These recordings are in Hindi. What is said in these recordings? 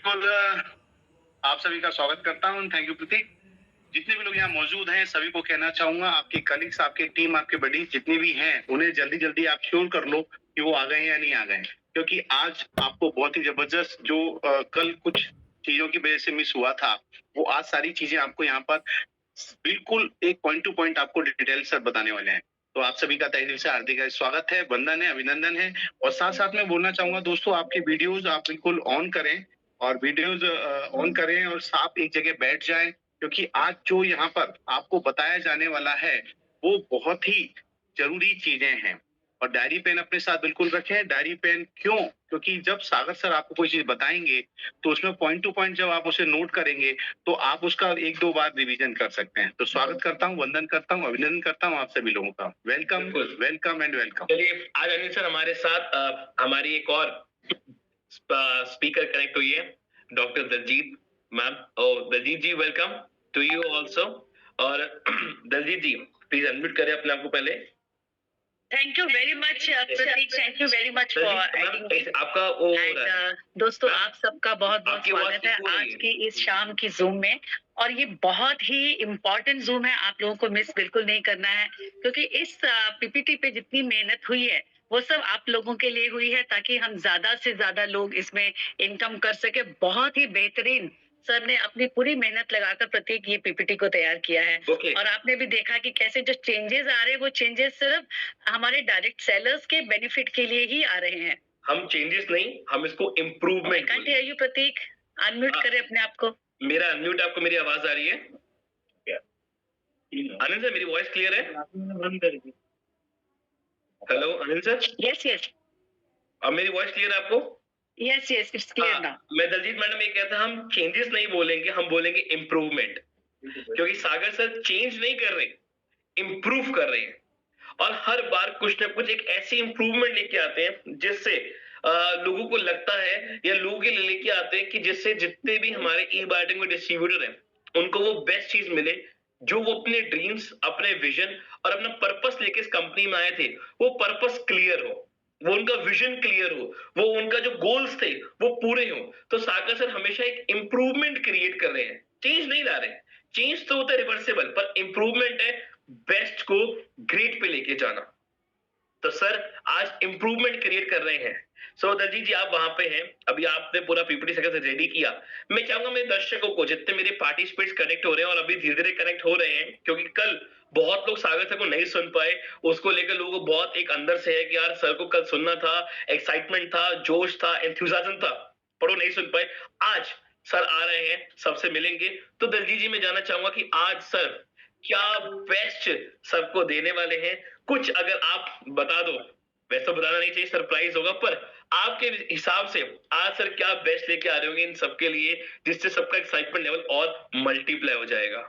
बिल्कुल आप सभी का स्वागत करता हूँ। थैंक यू प्रतीक। जितने भी लोग यहाँ मौजूद हैं सभी को कहना चाहूंगा, आपके कलीग्स, आपके टीम, आपके बडीज जितने भी हैं उन्हें जल्दी जल्दी आप श्योर कर लो कि वो आ गए हैं या नहीं आ गए हैं, क्योंकि आज आपको बहुत ही जबरदस्त जो कल कुछ चीजों की वजह से मिस हुआ था, वो आज सारी चीजें आपको यहाँ पर बिल्कुल एक पॉइंट टू पॉइंट आपको डिटेल से बताने वाले हैं। तो आप सभी का तहे दिल से हार्दिक स्वागत है, वंदन है, अभिनंदन है। और साथ साथ में बोलना चाहूंगा दोस्तों, आपके वीडियोज आप बिल्कुल ऑन करें और वीडियोज ऑन करें और आप एक जगह बैठ जाएं, क्योंकि आज जो यहाँ पर आपको बताया जाने वाला है वो बहुत ही जरूरी चीजें हैं। और डायरी पेन अपने साथ बिल्कुल रखें। डायरी पेन क्यों? क्योंकि जब सागर सर आपको कोई चीज बताएंगे तो उसमें पॉइंट टू पॉइंट जब आप उसे नोट करेंगे तो आप उसका एक दो बार रिवीजन कर सकते हैं। तो स्वागत करता हूँ, वंदन करता हूँ, अभिनंदन करता हूँ आप सभी लोगों का। Welcome welcome and welcome. चलिए आज अनिल सर हमारे साथ हमारी एक और स्पीकर कनेक्ट हुई है, doctor Daljeet ma'am. Daljeet ji welcome to you also. और दलजीत जी प्लीज अनम्यूट करें अपने आप को पहले। Thank you very much Prateek, thank you very much for adding आपका वो दोस्तों आप सबका बहुत बहुत आपकी आवाज स्वागत है ठीक हो रही आज की इस शाम की जूम में। और ये बहुत ही इम्पोर्टेंट जूम है, आप लोगों को मिस बिल्कुल नहीं करना है, क्योंकि इस पीपीटी पे जितनी मेहनत हुई है वो सब आप लोगों के लिए हुई है, ताकि हम ज्यादा से ज्यादा लोग इसमें इनकम कर सके। बहुत ही बेहतरीन सर ने अपनी पूरी मेहनत लगाकर प्रतीक ये पीपीटी को तैयार किया है। Okay. और आपने भी देखा कि कैसे जो चेंजेस आ रहे हैं वो चेंजेस सिर्फ हमारे डायरेक्ट सेलर्स के बेनिफिट के लिए ही आ रहे हैं। हम चेंजेस नहीं, हम इसको improvement. Can't hear you Prateek, unmute करें अपने आप को। मेरा अनम्यूट, आपको मेरी आवाज आ रही है? अनिल सर मेरी वॉइस क्लियर है? Hello Anil sir. Yes yes, अब मेरी वॉइस क्लियर है आपको? Yes yes, it's clear now. मैं दलजीत मैडम ये कहता हम चेंजेस नहीं बोलेंगे, हम बोलेंगे इम्प्रूवमेंट, क्योंकि सागर सर चेंज नहीं कर रहे, इम्प्रूव कर रहे हैं। और हर बार कुछ ना कुछ एक ऐसी इम्प्रूवमेंट लेके आते हैं जिससे लोगों को लगता है या लोगों के लिए लेके आते हैं कि जिससे जितने भी हमारे ई बायोटिक में डिस्ट्रीब्यूटर हैं उनको वो बेस्ट चीज मिले, जो वो अपने ड्रीम्स, अपने विजन और अपना पर्पस लेके इस कंपनी में आए थे वो पर्पस क्लियर हो, वो उनका विजन क्लियर हो, वो उनका जो गोल्स थे वो पूरे हो। तो सागर सर हमेशा एक इंप्रूवमेंट क्रिएट कर रहे हैं, चेंज नहीं ला रहे। चेंज तो होता है रिवर्सेबल, पर इंप्रूवमेंट है बेस्ट को ग्रेट पे लेके जाना। तो सर आज इंप्रूवमेंट क्रिएट कर रहे हैं। सो दलजीत जी आप वहां पे हैं, अभी आपने पूरा पीपीटी से रेडी किया। मैं चाहूंगा मेरे दर्शकों को, जितने मेरे पार्टिसिपेट्स कनेक्ट हो रहे हैं और अभी धीरे धीरे कनेक्ट हो रहे हैं, क्योंकि कल बहुत लोग सागर सर को नहीं सुन पाए, उसको लेकर लोगों को बहुत एक अंदर से है कि यार सर को कल सुनना था, एक्साइटमेंट था, जोश था, एंथुसियाज्म था, पर वो नहीं सुन पाए। आज सर आ रहे हैं, सबसे मिलेंगे। तो दलजीत जी मैं जानना चाहूंगा कि आज सर क्या बेस्ट सबको देने वाले हैं? कुछ अगर आप बता दो, वैसे तो बताना नहीं चाहिए, सरप्राइज होगा, पर आपके हिसाब से आज सर क्या बेस्ट लेके आ रहे होंगे इन सबके लिए, जिससे सबका एक्साइटमेंट लेवल और मल्टीप्लाई हो जाएगा?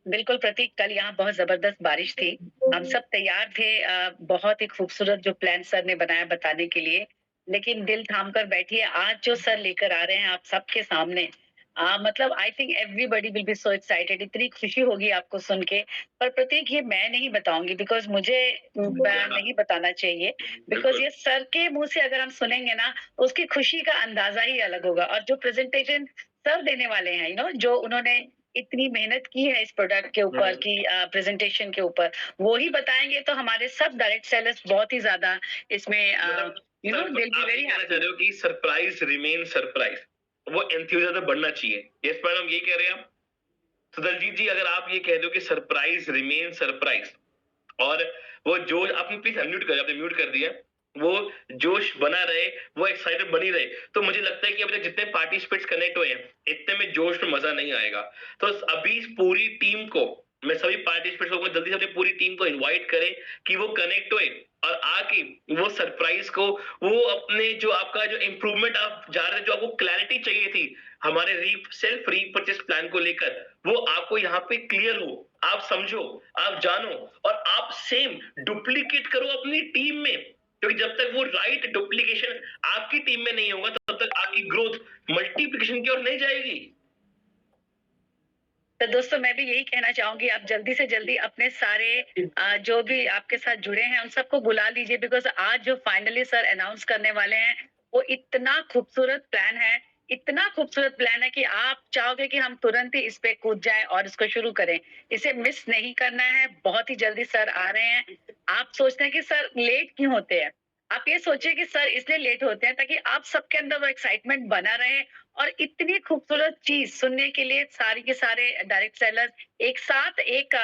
बिल्कुल प्रतीक, कल यहाँ बहुत जबरदस्त बारिश थी, हम सब तैयार थे बहुत ही खूबसूरत जो प्लान सर ने बनाया बताने के लिए, लेकिन दिल थाम कर बैठिए, आज जो सर लेकर आ रहे हैं आप सबके सामने, मतलब I think everybody will be so excited. इतनी खुशी होगी आपको सुन के। पर प्रतीक ये मैं नहीं बताऊंगी, बिकॉज मुझे नहीं बताना चाहिए, बिकॉज ये सर के मुंह से अगर हम सुनेंगे ना उसकी खुशी का अंदाजा ही अलग होगा। और जो प्रेजेंटेशन सर देने वाले हैं, जो उन्होंने इतनी मेहनत की है इस प्रोडक्ट के ऊपर की प्रेजेंटेशन के ऊपर, वो ही बताएंगे तो हमारे सब डायरेक्ट सेलर्स बहुत ही ज्यादा इसमें दिल बी वेरी हैप्पी। कि सरप्राइज रिमेन सरप्राइज, वो एंथुसियाज्म बढ़ना चाहिए। यस मैडम यही कह रहे हैं आप? तो दलजीत जी अगर आप ये कह दो कि सरप्राइज रिमेन सरप्राइज, और वो जोश, आपने प्लीज अनम्यूट कर, आपने म्यूट कर दिया, वो जोश बना रहे, वो एक्साइटेड बनी रहे, तो मुझे लगता है कि अभी तक जितने पार्टिसिपेट्स कनेक्ट हुए हैं इतने में जोश में मजा नहीं आएगा। तो अभी पूरी टीम को, मैं सभी पार्टिसिपेट्स को जल्दी से अपनी पूरी टीम को इनवाइट करें कि वो कनेक्ट हुए और आके वो सरप्राइज को, वो अपने जो आपका जो इंप्रूवमेंट आप जा रहे, जो आपको क्लैरिटी चाहिए थी हमारे सेल्फ रीपर्चेस प्लान को लेकर, वो आपको यहाँ पे क्लियर हो, आप समझो, आप जानो, और आप सेम डुप्लीकेट करो अपनी टीम में, क्योंकि जब तक वो राइट डुप्लीकेशन आपकी टीम में नहीं होगा तब तक आपकी ग्रोथ मल्टीप्लिकेशन की ओर नहीं जाएगी। तो दोस्तों मैं भी यही कहना चाहूंगी, आप जल्दी से जल्दी अपने सारे जो भी आपके साथ जुड़े हैं उन सबको बुला लीजिए, बिकॉज आज जो फाइनली सर अनाउंस करने वाले हैं वो इतना खूबसूरत प्लान है, इतना खूबसूरत प्लान है कि आप चाहोगे कि हम तुरंत ही इस पे कूद जाएं और इसको शुरू करें। इसे मिस नहीं करना है, बहुत ही जल्दी सर आ रहे हैं। आप सोचते हैं कि सर लेट क्यों होते हैं? आप ये सोचिए कि सर इसलिए लेट होते हैं ताकि आप सबके अंदर वो एक्साइटमेंट बना रहे और इतनी खूबसूरत चीज़ सुनने के लिए सारे के सारे डायरेक्ट सेलर्स एक साथ एक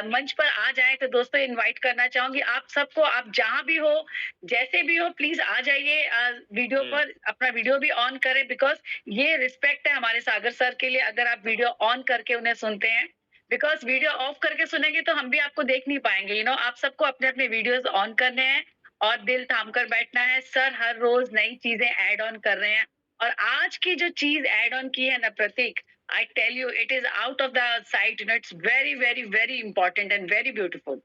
मंच पर आ जाएँ। तो दोस्तों इनवाइट करना चाहूँगी आप सबको, आप जहाँ भी हो, जैसे भी हो प्लीज़ आ जाइए वीडियो पर अपना वीडियो भी ऑन करें बिकॉज़ ये रिस्पेक्ट है हमारे सागर सर के लिए अगर आप वीडियो ऑन करके उन्हें सुनते हैं। बिकॉज़ वीडियो ऑफ करके सुनेंगे तो हम भी आपको देख नहीं पाएँगे, आप सबको अपने-अपने वीडियोज़ ऑन करने हैं और दिल थाम कर बैठना है। सर हर रोज़ नई चीज़ें ऐड ऑन कर रहे हैं और आज की जो चीज़ ऐड ऑन की है ना प्रतीक, I tell you, it is out of the sight. It's very, very, very important and very beautiful.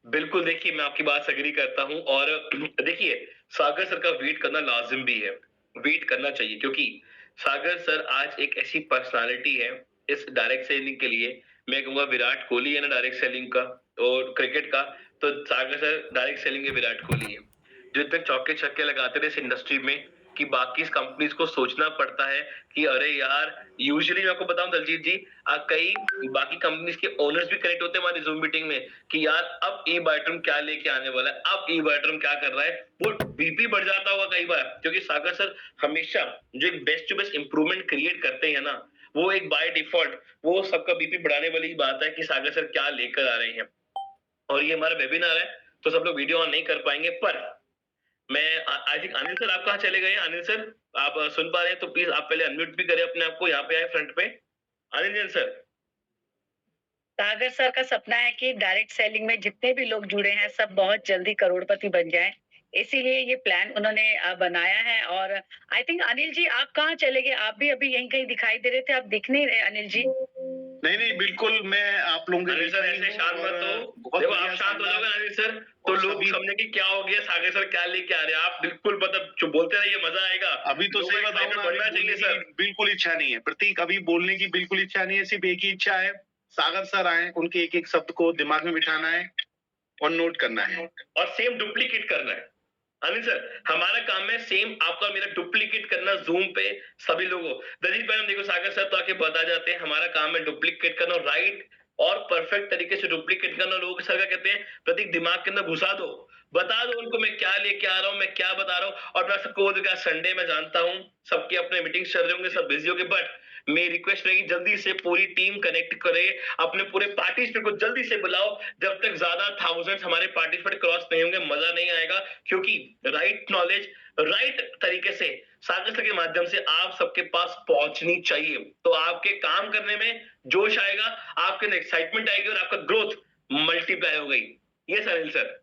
बिल्कुल, देखिए मैं आपकी बात से एग्री करता हूँ और देखिए सागर सर का वेट करना लाज़िम भी है। वेट करना चाहिए क्योंकि सागर सर आज एक ऐसी पर्सनैलिटी है इस डायरेक्ट सेलिंग के लिए। मैं कहूँगा विराट कोहली है ना डायरेक्ट सेलिंग का और क्रिकेट का, तो सागर सर डायरेक्ट सेलिंग के विराट कोहली है। जो इतने चौके-छक्के लगाते थे इस इंडस्ट्री में कि बाकी कंपनीज़ को सोचना पड़ता है कि अरे यार, यूजुअली मैं आपको बताऊँ दलजीत जी, कई बाकी कंपनीज़ के ओनर्स भी कनेक्ट होते हैं हमारी ज़ूम मीटिंग में कि यार अब ई-बाइटर्म क्या लेके आने वाला है, अब ई-बाइटर्म क्या कर रहा है, वो बीपी बढ़ जाता होगा कई बार क्योंकि सागर सर हमेशा जो एक best to best improvement create करते हैं ना, वो एक बाय डिफॉल्ट वो सबका बीपी बढ़ाने वाली ही बात है कि सागर सर क्या लेकर आ रहे हैं। और ये हमारा वेबिनार है, तो सब लोग वीडियो ऑन नहीं कर पाएँगे, पर मैं आई थिंक अनिल सर आप कहाँ चले गए हैं? अनिल सर, आप सुन पा रहे हैं तो प्लीज़ आप पहले अनम्यूट भी करें अपने आप को, यहाँ पे आएँ फ्रंट पे। अनिल सर। सागर सर का सपना है कि डायरेक्ट सेलिंग में जितने भी लोग जुड़े हैं सब बहुत जल्दी करोड़पति बन जाएं। इसीलिए ये प्लान उन्होंने बनाया है और आई थिंक अनिल जी आप कहाँ चले गए? आप भी अभी यहीं कहीं दिखाई दे रहे थे, आप दिख नहीं रहे अनिल जी। नहीं नहीं बिल्कुल, मैं आप लोगों के अनिल सर ऐसे शांत मत हो, देखो आप शांत हो जाओगे अनिल सर तो लोग समझे कि क्या हो गया, सागर सर क्या लेके आ रहे हैं। आप बिल्कुल मतलब चुप बोलते रहिए, मजा आएगा। अभी तो सही बताऊं ना, बढ़ना चाहिए सर। बिल्कुल इच्छा नहीं है प्रतीक, अभी बोलने की बिल्कुल इच्छा नहीं है, सिर्फ एक ही इच्छा है, सागर सर आए, उनके एक एक शब्द को दिमाग में बिठाना है और नोट करना है और सेम डुप्लीकेट करना है। अनिल सर, हमारा काम है सेम आपका और मेरा डुप्लीकेट करना ज़ूम पे सभी लोगों। दलील मैडम देखो सागर सर तो आके बता जाते हैं, हमारा काम है डुप्लीकेट करना, राइट और परफेक्ट तरीके से डुप्लीकेट करना। लोग सर क्या कहते हैं, प्रतीक दिमाग के अंदर घुसा दो, बता दो उनको मैं क्या लेके आ रहा हूँ, मैं क्या बता रहा हूँ। और मैं सबको बोल दूंगा संडे में जानता हूँ सबके अपने मीटिंग्स चल रहे होंगे, सब बिजी होंगे, बट मेरी रिक्वेस्ट रहेगी जल्दी से पूरी टीम कनेक्ट करे, अपने पूरे पार्टिसिपेंट को जल्दी से बुलाओ। जब तक ज्यादा थाउजेंड्स हमारे पार्टिसिपेंट क्रॉस नहीं होंगे मजा नहीं आएगा, क्योंकि राइट नॉलेज राइट तरीके से सागर सर के माध्यम से आप सबके पास पहुंचनी चाहिए। तो आपके काम करने में जोश आएगा, आपके अंदर एक्साइटमेंट आएगी और आपका ग्रोथ मल्टीप्लाई हो गई। Yes Anil sir.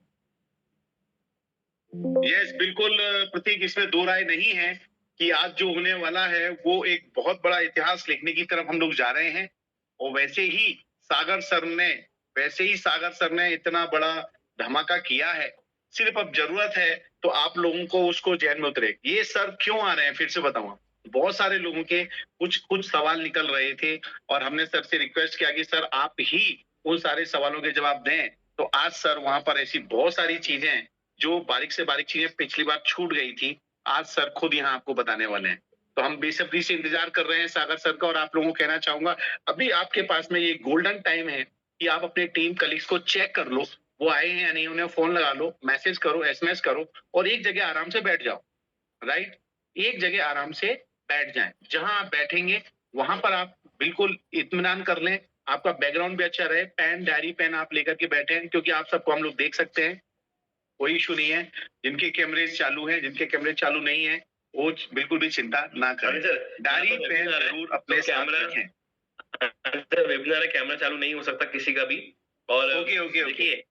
यस बिल्कुल प्रतीक, इसमें दो राय नहीं है कि आज जो होने वाला है वो एक बहुत बड़ा इतिहास लिखने की तरफ हम लोग जा रहे हैं। और वैसे ही सागर सर ने इतना बड़ा धमाका किया है, सिर्फ अब जरूरत है तो आप लोगों को उसको जहन में उतरे। ये सर क्यों आ रहे हैं फिर से बताऊं, बहुत सारे लोगों के कुछ सवाल निकल रहे थे और हमने सर से रिक्वेस्ट किया कि सर आप ही उन सारे सवालों के जवाब दें। तो आज सर वहां पर ऐसी बहुत सारी चीजें जो बारीक से बारीक चीजें पिछली बार छूट गई थी, आज सर खुद यहाँ आपको बताने वाले हैं। तो हम बेसब्री से इंतजार कर रहे हैं सागर सर का। और आप लोगों को कहना चाहूंगा, अभी आपके पास में ये गोल्डन टाइम है कि आप अपने टीम कलीग्स को चेक कर लो, वो आए हैं या नहीं, उन्हें फोन लगा लो, मैसेज करो, एसएमएस करो और एक जगह आराम से बैठ जाओ। राइट, एक जगह आराम से बैठ जाएं, जहां आप बैठेंगे वहां पर आप बिल्कुल इत्मीनान कर लें, आपका बैकग्राउंड भी अच्छा रहे, पेन डायरी पेन आप लेकर के बैठे हैं, क्योंकि आप सबको हम लोग देख सकते हैं, कोई इशू नहीं है। जिनके कैमरे चालू हैं, जिनके कैमरे चालू नहीं है, वो बिल्कुल भी चिंता ना करें, डायरी पेन जरूर अपने साथ रखें। वेबिनार है, कैमरा चालू नहीं हो सकता किसी का भी। और ओके देखिए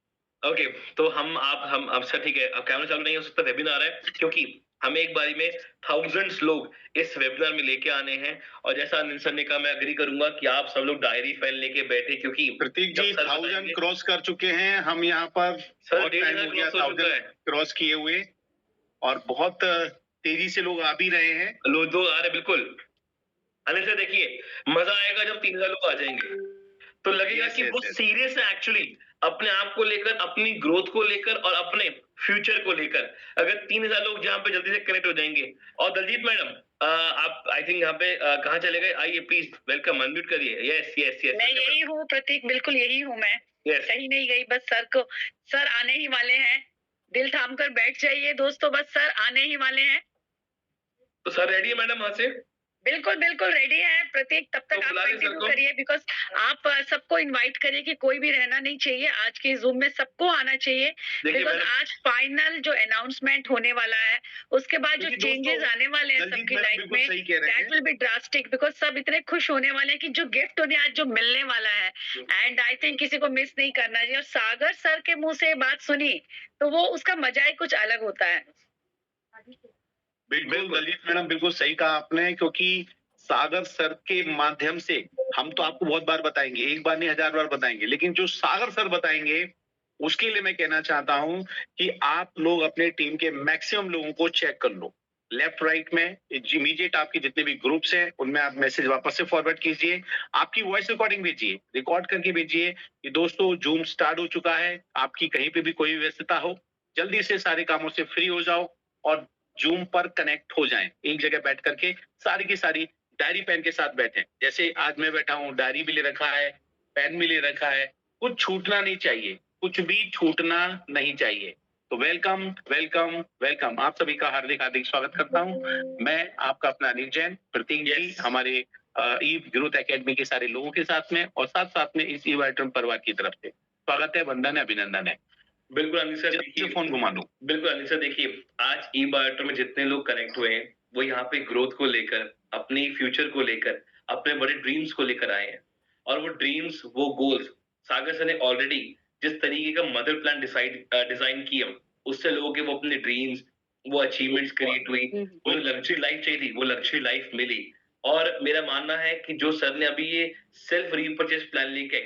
ओके, तो हम अब सर ठीक है, अब कैमरा चालू नहीं हो सकता, वेबिनार है, क्योंकि हमें एक बारी में थाउजेंड्स लोग इस वेबिनार में लेके आने हैं। और जैसा अनिल सर ने कहा, मैं एग्री करूंगा कि आप सब लोग डायरी पेन लेके बैठे, क्योंकि प्रतीक जी 1000 क्रॉस कर चुके हैं, हम यहाँ पर बहुत टाइम हो गया 1000 क्रॉस किए हुए और बहुत तेजी से लोग आ भी रहे हैं। लोग आ रहे, बिल्कुल अनिल सर। देखिए मजा आएगा जब 3000 लोग आ जाएंगे, तो लगेगा कि वो सीरियस है एक्चुअली। अपने आप को लेकर, अपनी ग्रोथ को लेकर और अपने फ्यूचर को लेकर। अगर 3000 लोग जहाँ पे जल्दी से कनेक्ट हो जाएंगे। और दलजीत मैडम, आप आई थिंक यहाँ पे कहाँ चले गए? आइए प्लीज, वेलकम, अनम्यूट करिए। Yes yes yes. मैं यही हूँ प्रतीक, बिल्कुल यही हूँ मैं। यस। कहीं नहीं गई, बस सर आने ही वाले हैं। दिल थाम कर बैठ जाइए दोस्तों, बस सर आने ही वाले हैं। तो सर रेडी है मैडम वहां से? बिल्कुल बिल्कुल रेडी है प्रतीक, तब तो तक आप बुला लें सर कंटिन्यू को। करिए, बिकॉज आप सबको इनवाइट करिए कि कोई भी रहना नहीं चाहिए। आज के जूम में सबको आना चाहिए, देखिए बिकॉज मैडम, आज फाइनल जो अनाउंसमेंट होने वाला है, उसके बाद जो क्योंकि दोस्तों, चेंजेस आने वाले हैं दलजीत सबकी मैडम लाइफ बिल्कुल में, सही कह रहे दैट हैं। विल बी ड्रास्टिक, बिकॉज सब इतने खुश होने वाले हैं कि जो गिफ्ट उन्हें आज जो मिलने वाला है, एंड आई थिंक किसी को मिस नहीं करना चाहिए। और सागर सर के मुंह से ये बात सुनी तो वो उसका मजा ही कुछ अलग होता है। बिल्कुल दलजीत मैडम, बिल्कुल सही कहा आपने, क्योंकि सागर सर के माध्यम से हम तो आपको बहुत बार बताएंगे, एक बार नहीं 1000 बार बताएंगे, लेकिन जो सागर सर बताएंगे उसके लिए मैं कहना चाहता हूं कि आप लोग अपने टीम के मैक्सिमम लोगों को चेक कर लो। लेफ्ट राइट में इमीडिएट आपके जितने भी ग्रुप्स हैं उनमें आप मैसेज वापस से फॉरवर्ड कीजिए, आपकी वॉइस रिकॉर्डिंग भेजिए, रिकॉर्ड करके भेजिए कि दोस्तों जूम स्टार्ट हो चुका है, आपकी कहीं पे भी कोई व्यस्तता हो, जल्दी से सारे कामों से फ्री हो जाओ और जूम पर कनेक्ट हो जाएं। एक जगह बैठ करके सारी की सारी डायरी पेन के साथ बैठे, जैसे आज मैं बैठा हूँ, डायरी भी ले रखा है, पेन भी ले रखा है, कुछ छूटना नहीं चाहिए, कुछ भी छूटना नहीं चाहिए। तो वेलकम वेलकम वेलकम, आप सभी का हार्दिक हार्दिक स्वागत करता हूँ। मैं आपका अपना अनिल जैन, प्रतीक जी, हमारे ई ग्रोथ एकेडमी के सारे लोगों के साथ में और साथ साथ में इस ईवाइटम परिवार की तरफ से स्वागत है, वंदन है, अभिनंदन है। बिल्कुल अनिल सर, देखिए फोन घुमा दो। बिल्कुल अनिल सर, देखिए आज ई बायोटर में जितने लोग कनेक्ट हुए हैं वो यहाँ पे ग्रोथ को लेकर, अपनी फ्यूचर को लेकर, अपने बड़े ड्रीम्स को लेकर आए हैं। और वो ड्रीम्स, वो गोल्स सागर सर ने ऑलरेडी जिस तरीके का मदर प्लान डिजाइन किया, उससे लोगों के वो अपने ड्रीम्स, वो अचीवमेंट्स क्रिएट हुई, वो लग्जरी लाइफ चाहिए थी वो लग्जरी लाइफ मिली। और मेरा मानना है कि जो सर ने अभी ये सेल्फ रीपर्चेस प्लान लेके,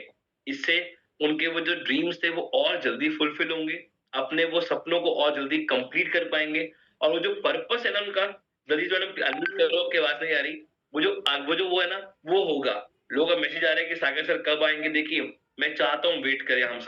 इससे उनके वो जो ड्रीम्स थे वो और जल्दी फुलफिल होंगे, अपने वो सपनों को और जल्दी कंप्लीट कर पाएंगे। और वो जो पर्पस है ना उनका, जल्दी जो अनम्यूट कर लो, आपकी आवाज नहीं आ रही, वो है ना, वो होगा। लोग अब मैसेज आ रहे हैं कि सागर सर कब आएंगे। देखिए मैं चाहता हूँ वेट करें, हम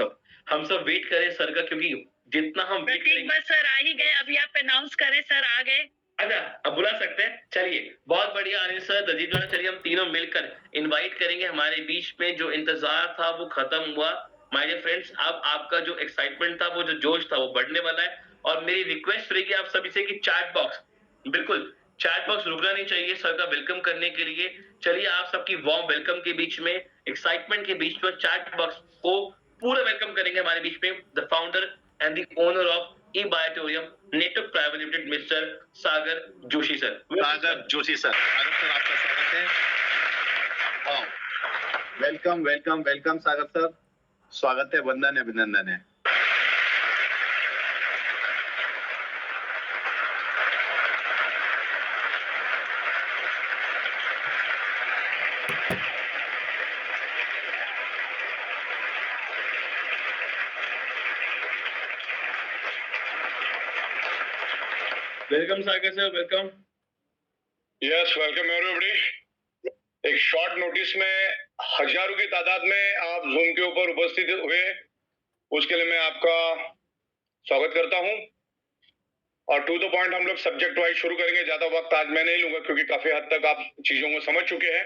सब वेट करें सर का, क्योंकि जितना हम वेट प्रतीक करेंगे। बस सर आ ही गए, अभी आप अनाउंस करें सर आ गए। अच्छा, अब बुला सकते हैं, चलिए बहुत बढ़िया अनिल सर, दलजीत मैडम, चलिए हम तीनों मिलकर इनवाइट करेंगे हमारे बीच में। जो इंतजार था वो खत्म हुआ माय डियर फ्रेंड्स। अब आपका जो एक्साइटमेंट था, वो जो जोश था, वो बढ़ने वाला है। और मेरी रिक्वेस्ट रहेगी आप सभी से कि चैट बॉक्स, बिल्कुल चैट बॉक्स रुकना नहीं चाहिए सर का वेलकम करने के लिए। चलिए आप सबकी वार्म वेलकम के बीच में, एक्साइटमेंट के बीच में, चैट बॉक्स को पूरा वेलकम करेंगे हमारे बीच में the founder and the owner of eBiotorium network private limited, mister Sagar Joshi sir. Sagar Joshi sir, Sagar sir आपका स्वागत है। वाह, welcome welcome welcome Sagar sir, स्वागत है, वंदन है, अभिनंदन है। Welcome Sagar sir, welcome. Yes, welcome everybody. एक शॉर्ट नोटिस में हजारों की तादाद में आप जूम के ऊपर उपस्थित हुए, उसके लिए मैं आपका स्वागत करता हूं। और टू द पॉइंट हम लोग सब्जेक्ट वाइज शुरू करेंगे, ज्यादा वक्त आज मैं नहीं लूंगा क्योंकि काफी हद तक आप चीजों को समझ चुके हैं।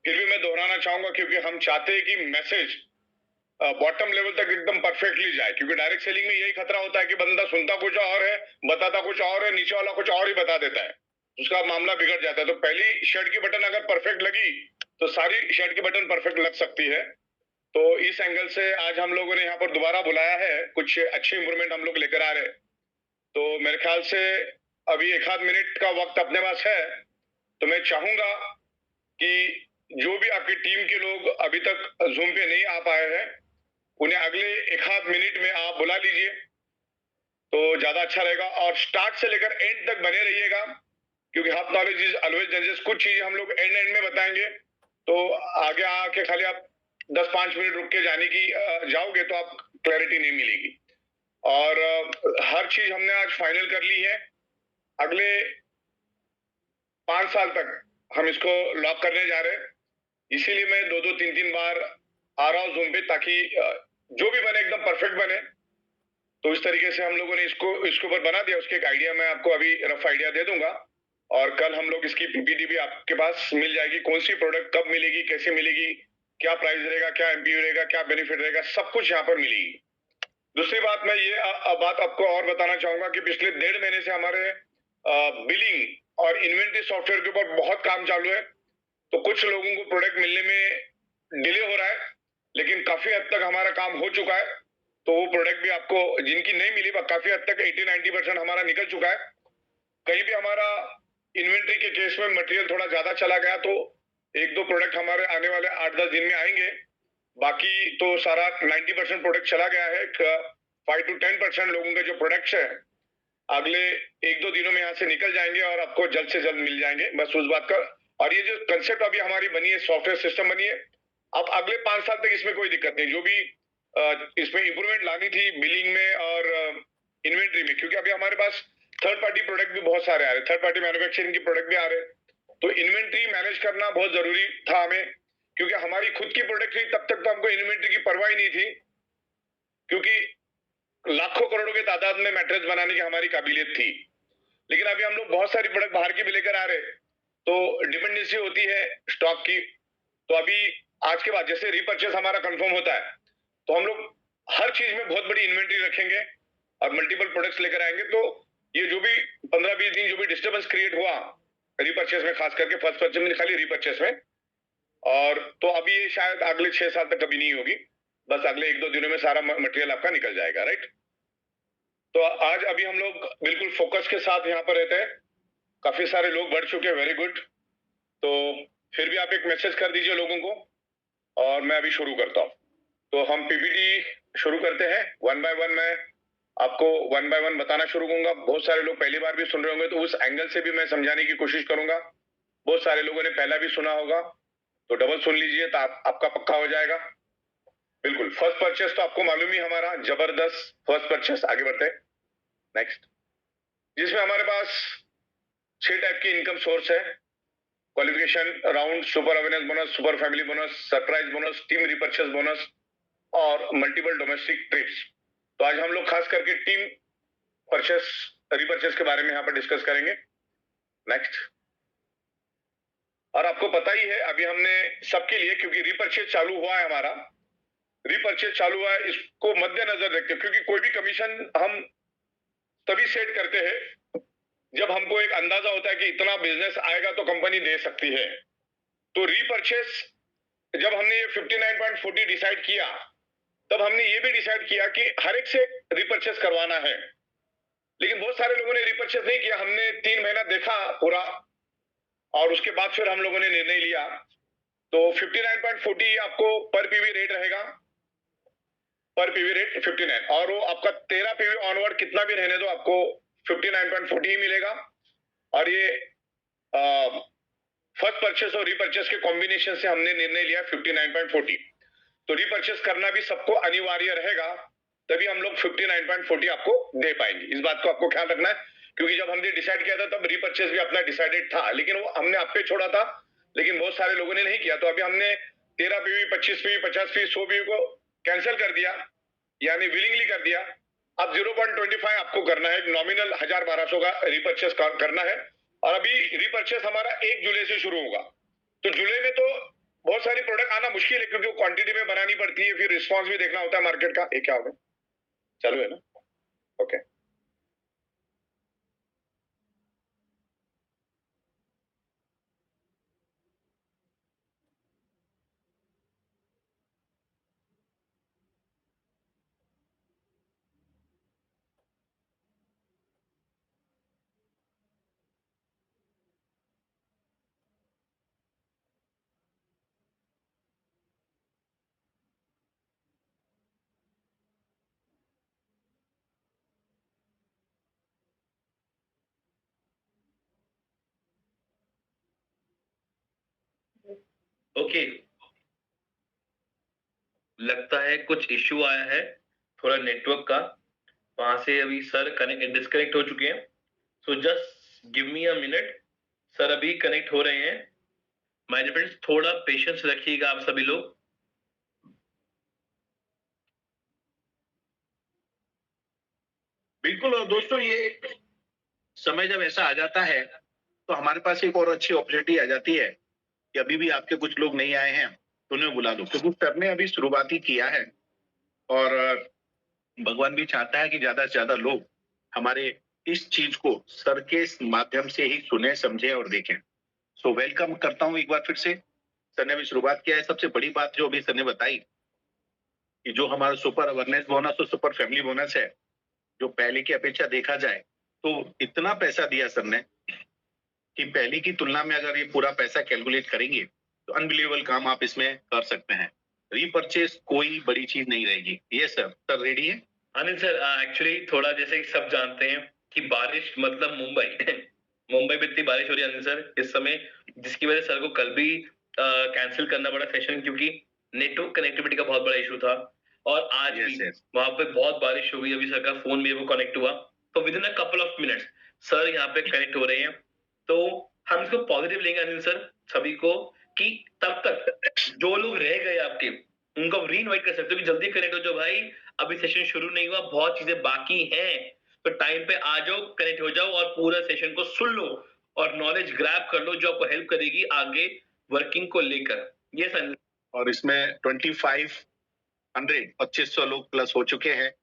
फिर भी मैं दोहराना चाहूंगा क्योंकि हम चाहते हैं कि मैसेज बॉटम लेवल तक एकदम परफेक्टली जाए, क्योंकि डायरेक्ट सेलिंग में यही खतरा होता है कि बंदा सुनता कुछ और है, बताता कुछ और है, नीचे वाला कुछ और ही बता देता है, उसका मामला बिगड़ जाता है। तो पहली शर्ट की बटन अगर परफेक्ट लगी तो सारी शर्ट की बटन परफेक्ट लग सकती है। तो इस एंगल से आज हम लोगों ने यहाँ पर दोबारा बुलाया है, कुछ अच्छे इंप्रूवमेंट हम लोग लेकर आ रहे हैं। तो मेरे ख्याल से अभी 1 आध मिनट का वक्त अपने पास है, तो मैं चाहूंगा कि जो भी आपकी टीम के लोग अभी तक जूम पे नहीं आ पाए हैं, उन्हें अगले 1 आध मिनट में आप बुला लीजिए तो ज्यादा अच्छा रहेगा। और स्टार्ट से लेकर एंड तक बने रहिएगा, क्योंकि half knowledge is always dangerous. कुछ चीज हम लोग एंड में बताएंगे, तो आगे आके खाली आप 10-5 मिनट रुक के जाने की जाओगे तो आप क्लैरिटी नहीं मिलेगी। और हर चीज हमने आज फाइनल कर ली है। अगले 5 साल तक हम इसको लॉक करने जा रहे हैं, इसीलिए मैं 2-2, 3-3 बार आ रहा हूँ जूम पे, ताकि जो भी बने एकदम परफेक्ट बने। तो इस तरीके से हम लोगों ने इसके ऊपर बना दिया। उसके एक आइडिया मैं आपको अभी रफ आइडिया दे दूंगा, और कल हम लोग इसकी पीपीटी भी आपके पास मिल जाएगी, कौन सी प्रोडक्ट कब मिलेगी, कैसे मिलेगी, क्या प्राइस रहेगा, क्या एमपीयू रहेगा, क्या बेनिफिट रहेगा, सब कुछ यहाँ पर मिलेगी। दूसरी बात मैं ये बात आपको और बताना चाहूंगा कि पिछले 1.5 महीने से हमारे बिलिंग और इन्वेंट्री सॉफ्टवेयर के ऊपर बहुत काम चालू है। तो कुछ लोगों को प्रोडक्ट मिलने में डिले हो रहा है, लेकिन काफी हद तक हमारा काम हो चुका है। तो वो प्रोडक्ट भी आपको जिनकी नहीं मिली, काफी हद तक 80-90% हमारा निकल चुका है। कहीं भी हमारा इन्वेंट्री के केस में मटेरियल थोड़ा ज्यादा चला गया तो 1-2 प्रोडक्ट हमारे आने वाले 8-10 दिन में आएंगे। बाकी तो सारा 90% प्रोडक्ट चला गया है। 5 to 10% लोगों के जो प्रोडक्ट्स है अगले 1-2 दिनों में यहाँ से निकल जाएंगे और आपको जल्द से जल्द मिल जाएंगे, बस उस बात का। और ये जो कंसेप्ट अभी हमारी बनी है, सॉफ्टवेयर सिस्टम बनी है, अब अगले 5 साल तक इसमें कोई दिक्कत नहीं। जो भी इसमें इंप्रूवमेंट लानी थी बिलिंग में और इन्वेंट्री में, क्योंकि अभी हमारे पास थर्ड पार्टी प्रोडक्ट भी बहुत सारे आ रहे, थर्ड पार्टी मैन्युफैक्चरिंग के प्रोडक्ट भी आ रहे, तो इन्वेंट्री मैनेज करना बहुत जरूरी था हमें, क्योंकि हमारी खुद की प्रोडक्ट थी तब तक तो हमको इन्वेंट्री की परवाह ही नहीं थी, क्योंकि लाखों करोड़ों के तादाद में मैट्रेस बनाने की हमारी काबिलियत थी। लेकिन अभी हम लोग बहुत सारी प्रोडक्ट बाहर की भी लेकर आ रहे, तो डिपेंडेंसी होती है स्टॉक की। तो अभी आज के बाद जैसे रीपर्चेस हमारा कंफर्म होता है, तो हम लोग हर चीज में बहुत बड़ी इन्वेंट्री रखेंगे और मल्टीपल प्रोडक्ट्स लेकर आएंगे। तो ये जो भी 15-20 दिन जो भी डिस्टर्बेंस क्रिएट हुआ रीपर्चेस में, खास करके फर्स्ट परचेस में, खाली रीपर्चेस में, और तो अभी ये शायद अगले 6 साल तक कभी नहीं होगी, बस अगले 1-2 दिनों में सारा मटेरियल आपका निकल जाएगा, राइट। तो आज अभी हम लोग बिल्कुल फोकस के साथ यहाँ पर रहते हैं। काफी सारे लोग बढ़ चुके हैं, वेरी गुड। तो फिर भी आप एक मैसेज कर दीजिए लोगों को, और मैं अभी शुरू करता हूँ। तो हम पीपीटी शुरू करते हैं। 1 by 1 मैं आपको 1 by 1 बताना शुरू करूंगा। बहुत सारे लोग पहली बार भी सुन रहे होंगे, तो उस एंगल से भी मैं समझाने की कोशिश करूंगा। बहुत सारे लोगों ने पहला भी सुना होगा, तो डबल सुन लीजिए, तो आपका पक्का हो जाएगा। बिल्कुल, फर्स्ट परचेस तो आपको मालूम ही, हमारा जबरदस्त फर्स्ट परचेस। आगे बढ़ते हैं नेक्स्ट, जिसमें हमारे पास 6 टाइप की इनकम सोर्स है। Qualification round, super awareness bonus, super family bonus, surprise bonus, team repurchase bonus और मल्टीपल डोमेस्टिक ट्रिप्स। तो आज हम लोग खास करके टीम परचेस रिपर्चेस के बारे में यहाँ पर डिस्कस करेंगे। नेक्स्ट, और आपको पता ही है अभी हमने सबके लिए, क्योंकि रिपर्चेस चालू हुआ है हमारा, रिपर्चेस चालू हुआ है, इसको मद्देनजर रखते, क्योंकि कोई भी कमीशन हम तभी सेट करते हैं जब हमको एक अंदाजा होता है कि इतना बिजनेस आएगा तो कंपनी दे सकती है। तो रीपर्चेस जब हमने ये 59.40 डिसाइड किया, तब हमने ये भी डिसाइड किया कि हर एक से रिपर्चेस करवाना है। लेकिन बहुत सारे लोगों ने रिपर्चेस नहीं किया। हमने 3 महीना देखा पूरा, और उसके बाद फिर हम लोगों ने निर्णय लिया। तो 59.40 आपको पर पीवी रेट रहेगा, पर पीवी रेट 59, और वो आपका 13 पीवी ऑनवर्ड कितना भी रहने दो, आपको 59.40 ही मिलेगा। और ये फर्स्ट परचेस और रीपर्चेस के कॉम्बिनेशन से हमने निर्णय लिया 59.40। तो रीपर्चेस करना भी सबको अनिवार्य रहेगा, तभी हम लोग 59.40 आपको दे पाएंगे। इस बात को आपको ख्याल रखना है, क्योंकि जब हमने डिसाइड किया था तब रीपर्चेस भी अपना डिसाइडेड था, लेकिन वो हमने आप पे छोड़ा था, लेकिन बहुत सारे लोगों ने नहीं किया। तो अभी हमने 13 पीवी, 25 पीवी, 50 पीवी, 100 पीवी को कैंसिल कर दिया, यानी विलिंगली कर दिया। अब 0.25 आपको करना है, नॉमिनल 1000-1200 का रिपर्चेस करना है। और अभी रिपर्चेस हमारा 1 जुलाई से शुरू होगा। तो जुलाई में तो बहुत सारी प्रोडक्ट आना मुश्किल है, क्योंकि वो क्वांटिटी में बनानी पड़ती है, फिर रिस्पांस भी देखना होता है मार्केट का। ये क्या होगा, चालू है ना, ओके। ओके, लगता है कुछ इश्यू आया है थोड़ा नेटवर्क का, वहां से अभी सर डिस्कनेक्ट हो चुके हैं। So just give me a minute, sir अभी कनेक्ट हो रहे हैं। माय डियर फ्रेंड्स, थोड़ा पेशेंस रखिएगा आप सभी लोग। बिल्कुल। और दोस्तों, ये समय जब ऐसा आ जाता है तो हमारे पास एक और अच्छी अपॉर्चुनिटी आ जाती है कि अभी भी आपके कुछ लोग नहीं आए हैं तो उन्हें बुला लो, क्योंकि सर ने अभी शुरुआत ही किया है। और भगवान भी चाहता है कि ज्यादा से ज्यादा लोग हमारे इस चीज को सर के माध्यम से ही सुने, समझे और देखें। सो वेलकम करता हूँ एक बार फिर से। सर ने अभी शुरुआत किया है। सबसे बड़ी बात जो अभी सर ने बताई कि जो हमारा सुपर अवेयरनेस बोनस और सुपर फैमिली बोनस है, जो पहले की अपेक्षा देखा जाए तो इतना पैसा दिया सर ने कि पहले की तुलना में अगर ये पूरा पैसा कैलकुलेट करेंगे तो अनबिलीवेबल काम आप इसमें कर सकते हैं। रीपरचेस कोई बड़ी चीज नहीं रहेगी। ये सर रेडी है? अनिल सर, एक्चुअली थोड़ा जैसे कि सब जानते हैं कि बारिश मतलब मुंबई मुंबई में इतनी बारिश हो रही है अनिल सर इस समय, जिसकी वजह से सर को कल भी कैंसिल करना पड़ा सेशन, क्योंकि नेटवर्क कनेक्टिविटी का बहुत बड़ा इशू था। और आज Yes, भी yes. वहां पे बहुत बारिश हो गई। अभी सर का फोन भी वो कनेक्ट हुआ तो with in a couple of minutes sir यहाँ पे कनेक्ट हो रहे हैं। तो हम इसको पॉजिटिव लेंगे अनिल सर सभी को, कि तब तक जो लोग रह गए आपके उनको री इनवाइट कर सकते हो कि जल्दी कनेक्ट हो जाओ भाई, अभी सेशन शुरू नहीं हुआ, बहुत चीजें बाकी हैं। तो टाइम पे आ जाओ, कनेक्ट हो जाओ और पूरा सेशन को सुन लो और नॉलेज ग्रैब कर लो जो आपको हेल्प करेगी आगे वर्किंग को लेकर। ये सर। और इसमें 2500 लोग प्लस हो चुके हैं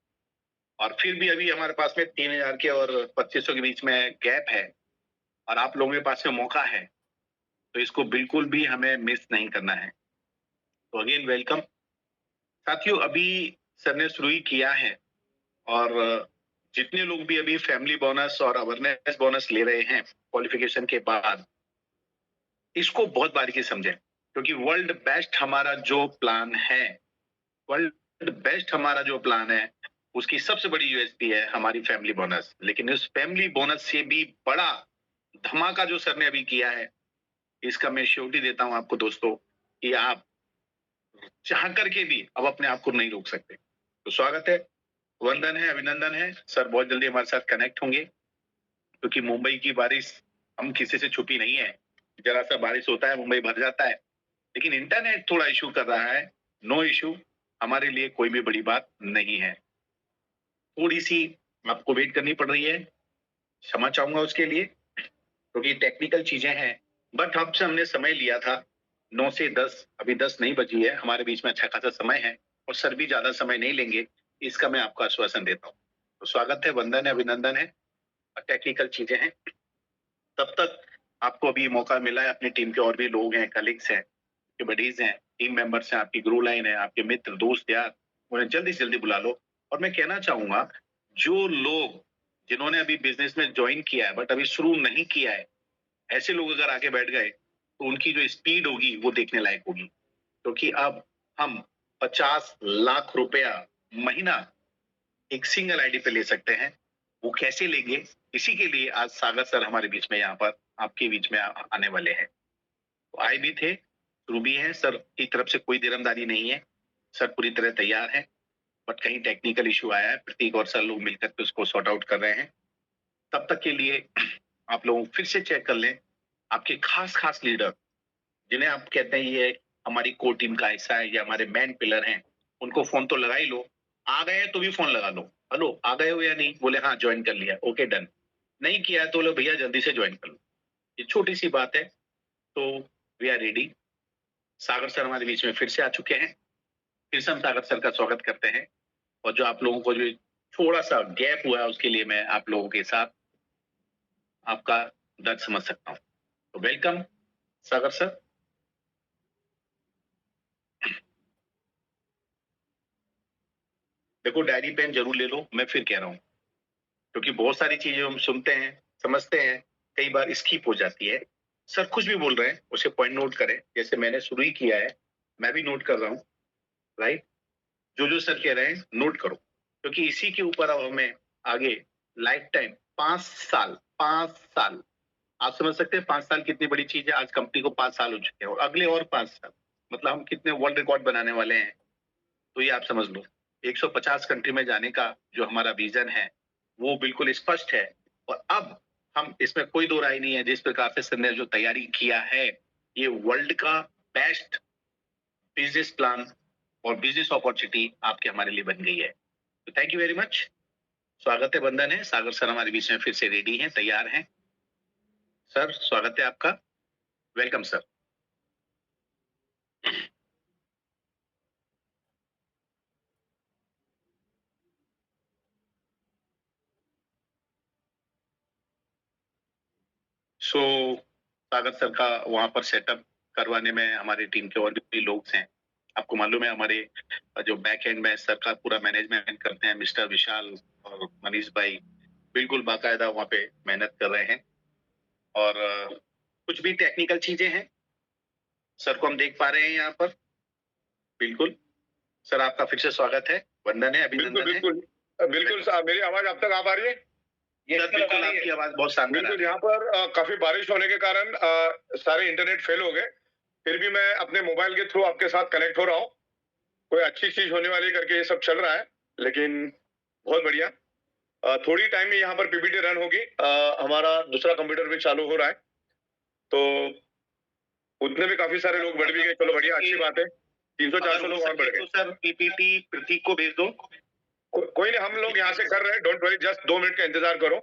और फिर भी अभी हमारे पास में 3000 के और 2500 के बीच में गैप है और आप लोगों के पास में मौका है, तो इसको बिल्कुल भी हमें मिस नहीं करना है। तो अगेन वेलकम साथियों। अभी सर ने शुरू ही किया है और जितने लोग भी अभी फैमिली बोनस और अवेयरनेस बोनस ले रहे हैं क्वालिफिकेशन के बाद, इसको बहुत बारीकी समझें, क्योंकि वर्ल्ड बेस्ट हमारा जो प्लान है, वर्ल्ड बेस्ट हमारा जो प्लान है, उसकी सबसे बड़ी यूएसपी है हमारी फैमिली बोनस। लेकिन उस फैमिली बोनस से भी बड़ा धमाका जो सर ने अभी किया है, इसका मैं श्योरिटी देता हूं आपको दोस्तों कि आप चाह करके भी अब अपने आप को नहीं रोक सकते। तो स्वागत है, वंदन है, अभिनंदन है। सर बहुत जल्दी हमारे साथ कनेक्ट होंगे, क्योंकि मुंबई की बारिश हम किसी से छुपी नहीं है। जरा सा बारिश होता है मुंबई भर जाता है, लेकिन इंटरनेट थोड़ा इशू कर रहा है। नो इशू, हमारे लिए कोई भी बड़ी बात नहीं है। थोड़ी सी आपको वेट करनी पड़ रही है, क्षमा चाहूंगा उसके लिए, क्योंकि टेक्निकल चीजें हैं। बट आपसे हमने समय लिया था 9 से 10, अभी 10 नहीं बजी है, हमारे बीच में अच्छा खासा समय है और सर भी ज्यादा समय नहीं लेंगे, इसका मैं आपको आश्वासन देता हूँ। तो स्वागत है, वंदन है, अभिनंदन है। टेक्निकल चीजें हैं, तब तक आपको अभी मौका मिला है। अपनी टीम के और भी लोग हैं, कलीग्स हैं, बडीज हैं, टीम मेंबर्स हैं, आपकी ग्रू लाइन है, आपके मित्र दोस्त यार, उन्हें जल्दी से जल्दी बुला लो। और मैं कहना चाहूंगा, जो लोग जिन्होंने अभी बिजनेस में ज्वाइन किया है बट अभी शुरू नहीं किया है, ऐसे लोग अगर आके बैठ गए तो उनकी जो स्पीड होगी वो देखने लायक होगी। क्योंकि अब हम 50 लाख रुपया महीना एक सिंगल आईडी पे ले सकते हैं। वो कैसे लेंगे, इसी के लिए आज सागर सर हमारे बीच में यहाँ पर आपके बीच में आने वाले हैं। तो आए भी थे, शुरू भी है। सर की तरफ से कोई दिरमदारी नहीं है, सर पूरी तरह तैयार है। बट कहीं टेक्निकल इशू आया है, प्रतीक और सर लोग मिलकर के उसको सॉर्ट आउट कर रहे हैं। तब तक के लिए आप लोग फिर से चेक कर लें आपके खास खास लीडर, जिन्हें आप कहते हैं ये हमारी कोर टीम का हिस्सा है, ये हमारे मैन पिलर हैं, उनको फोन तो लगा ही लो। आ गए तो भी फोन लगा लो, हेलो आ गए हो या नहीं, बोले हाँ ज्वाइन कर लिया, ओके डन। नहीं किया है तो बोले भैया जल्दी से ज्वाइन कर लो। ये छोटी सी बात है। तो we are ready. Sagar sir हमारे बीच में फिर से आ चुके हैं। फिर से हम सागर सर का स्वागत करते हैं। और जो आप लोगों को जो थोड़ा सा गैप हुआ है उसके लिए मैं आप लोगों के साथ आपका दर्द समझ सकता हूँ। तो वेलकम सागर सर। देखो डायरी पेन जरूर ले लो, मैं फिर कह रहा हूँ, क्योंकि बहुत सारी चीजें हम सुनते हैं, समझते हैं, कई बार स्किप हो जाती है। सर कुछ भी बोल रहे हैं उसे पॉइंट नोट करें, जैसे मैंने शुरू ही किया है, मैं भी नोट कर रहा हूँ। राइट, जो सर कह रहे हैं नोट करो, क्योंकि इसी के ऊपर अब हमें आगे लाइफ टाइम 5 साल आप समझ सकते हैं 5 साल कितनी बड़ी चीज है। आज कंपनी को 5 साल हो चुके हैं और अगले और 5 साल मतलब हम कितने वर्ल्ड रिकॉर्ड बनाने वाले हैं, तो ये आप समझ लो। 150 कंट्री में जाने का जो हमारा विजन है वो बिल्कुल स्पष्ट है। और अब हम इसमें कोई दो राय नहीं है, जिस प्रकार से सर ने जो तैयारी किया है, ये वर्ल्ड का बेस्ट बिजनेस प्लान और बिजनेस अपॉर्चुनिटी आपके हमारे लिए बन गई है। तो थैंक यू वेरी मच। स्वागत है, वंदन है। सागर सर हमारे बीच में फिर से रेडी हैं, तैयार हैं। सर स्वागत है आपका, वेलकम सर। सो सागर सर का वहां पर सेटअप करवाने में हमारी टीम के और भी लोग हैं। आपको मालूम है हमारे जो बैक एंड में सर का पूरा मैनेजमेंट करते हैं मिस्टर विशाल और मनीष भाई, बिल्कुल बाकायदा वहाँ पे मेहनत कर रहे हैं। और कुछ भी टेक्निकल चीजें हैं सर को हम देख पा रहे हैं यहाँ पर। बिल्कुल सर, आपका फिर से स्वागत है, वंदन है, बिल्कुल अभिनंदन है। बिल्कुल बिल्कुल मेरी आवाज आप तक आ पा रही है? सर बिल्कुल आपकी आवाज बहुत शानदार है। बिल्कुल, यहाँ पर काफी बारिश होने के कारण सारे इंटरनेट फेल हो गए। फिर भी मैं अपने मोबाइल के थ्रू आपके साथ कनेक्ट हो रहा हूँ। कोई अच्छी चीज होने वाली करके ये सब चल रहा है, लेकिन बहुत बढ़िया। थोड़ी टाइम में यहाँ पर पीपीटी रन होगी। हमारा दूसरा कंप्यूटर भी चालू हो रहा है, तो उतने भी काफी सारे लोग बढ़ भी गए। चलो बढ़िया, अच्छी बात है। 300-400 लोग और बढ़ गए। तो सर पीपीटी प्रतीक को भेज दो। कोई नहीं, हम लोग यहाँ से कर रहे हैं, डोंट वरी, जस्ट 2 मिनट का इंतजार करो,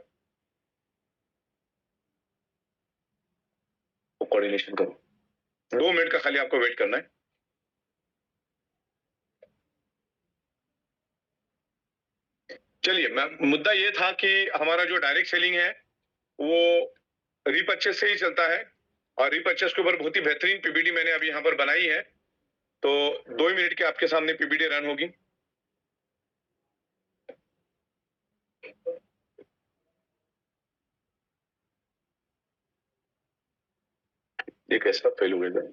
कोऑर्डिनेशन करो। 2 मिनट का खाली आपको वेट करना है। चलिए, मुद्दा ये था कि हमारा जो डायरेक्ट सेलिंग है वो रीपर्चेस से ही चलता है, और रीपर्चेस के ऊपर बहुत ही बेहतरीन पीपीटी मैंने अभी यहाँ पर बनाई है। तो 2 मिनट के आपके सामने पीपीटी रन होगी। ये कैसा फेल हुए थे?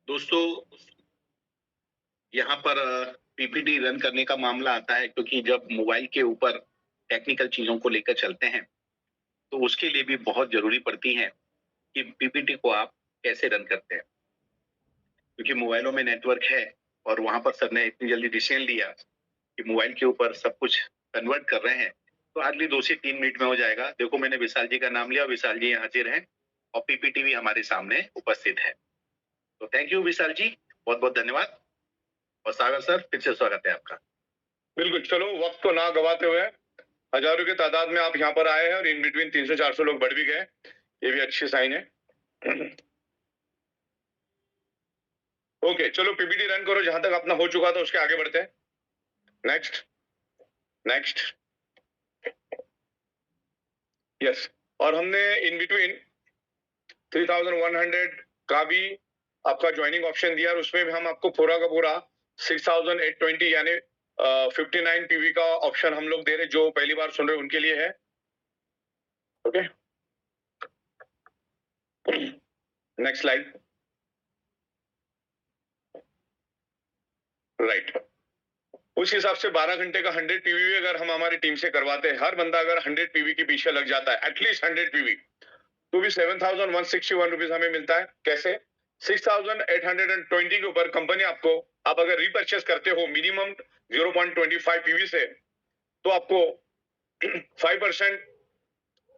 दोस्तों यहाँ पर पीपीटी रन करने का मामला आता है क्योंकि जब मोबाइल के ऊपर टेक्निकल चीजों को लेकर चलते हैं तो उसके लिए भी बहुत जरूरी पड़ती है कि पीपीटी को आप कैसे रन करते हैं, क्योंकि मोबाइलों में नेटवर्क है और वहां पर सर ने इतनी जल्दी डिसीजन लिया कि मोबाइल के ऊपर सब कुछ कन्वर्ट कर रहे हैं, तो हार्डली 2 से 3 मिनट में हो जाएगा। देखो मैंने विशाल जी का नाम लिया, विशाल जी हाजिर हैं और पीपीटी भी हमारे सामने उपस्थित है। तो थैंक यू विशाल जी, बहुत बहुत धन्यवाद। और सागर सर फिर से स्वागत है आपका। बिल्कुल, चलो वक्त को ना गवाते हुए, हजारों की तादाद में आप यहाँ पर आए हैं और इन बिटवीन 300-400 लोग बढ़ भी गए, ये भी अच्छी साइन है। ओके, चलो पीपीटी रन करो, जहां तक अपना हो चुका था उसके आगे बढ़ते हैं। Next next, yes. और हमने इन बिटवीन 3100 का भी आपका ज्वाइनिंग ऑप्शन दिया, और उसमें भी हम आपको पूरा का पूरा 6820 यानी 59 पीवी का ऑप्शन हम लोग दे रहे, जो पहली बार सुन रहे उनके लिए है। Okay, next slide. राइट, उस हिसाब से 12 घंटे का 100 पीवी अगर हम हमारी टीम से करवाते हैं, हर बंदा अगर 100 पीवी के पीछे लग जाता है, एटलीस्ट 100 पीवी, तो भी 7161 रुपीज हमें मिलता है। कैसे? 6820 के ऊपर कंपनी आपको, आप अगर रीपर्चेस करते हो मिनिमम 0.25 पीवी से, तो आपको 5%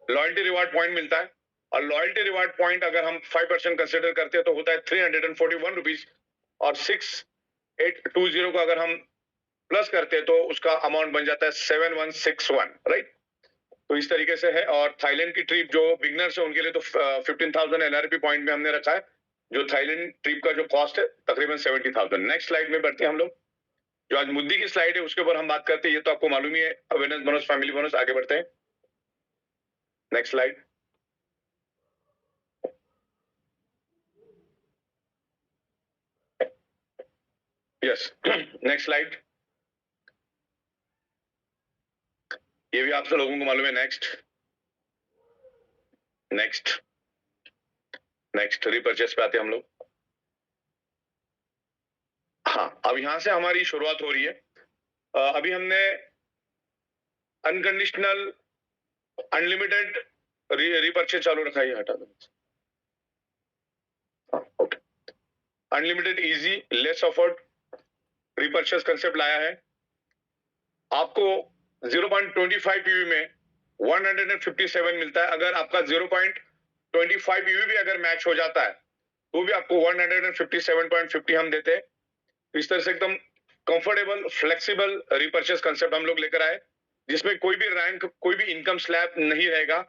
लॉयल्टी रिवार्ड पॉइंट मिलता है। और लॉयल्टी रिवार्ड पॉइंट अगर हम 5% कंसिडर करते हैं तो होता है 341 रुपीज, और 6820 को अगर हम प्लस करते हैं तो उसका अमाउंट बन जाता है 7161, राइट। तो इस तरीके से है। और थाईलैंड की ट्रिप जो बिगनर्स है उनके लिए तो 15,000 एलआरपी पॉइंट में हमने रखा है, जो थाईलैंड ट्रिप का जो कॉस्ट है तकरीबन 70,000। नेक्स्ट स्लाइड में बढ़ते हैं हम लोग। जो आज मुद्दे की स्लाइड है उसके ऊपर हम बात करते हैं, ये तो आपको मालूम ही है, अवेयरनेस बोनस, फैमिली बोनस। आगे बढ़ते हैं, next slide. Yes, next slide. ये भी आप सब लोगों को मालूम है। नेक्स्ट नेक्स्ट नेक्स्ट, रीपर्चेस पे आते हैं हम लोग। हाँ, अब यहां से हमारी शुरुआत हो रही है। अभी हमने अनकंडीशनल अनलिमिटेड रीपर्चेज चालू रखा है, हटा दो। Okay, unlimited easy less offered repurchase concept लाया है। आपको 0.25 पीवी में 157 मिलता है। अगर आपका 0.25 पीवी भी अगर मैच हो जाता है तो भी आपको 157.50 हम देते हैं। इस तरह से एकदम कंफर्टेबल फ्लेक्सिबल रीपर्चेज कंसेप्ट हम लोग लेकर आए, जिसमें कोई भी रैंक कोई भी इनकम स्लैब नहीं रहेगा।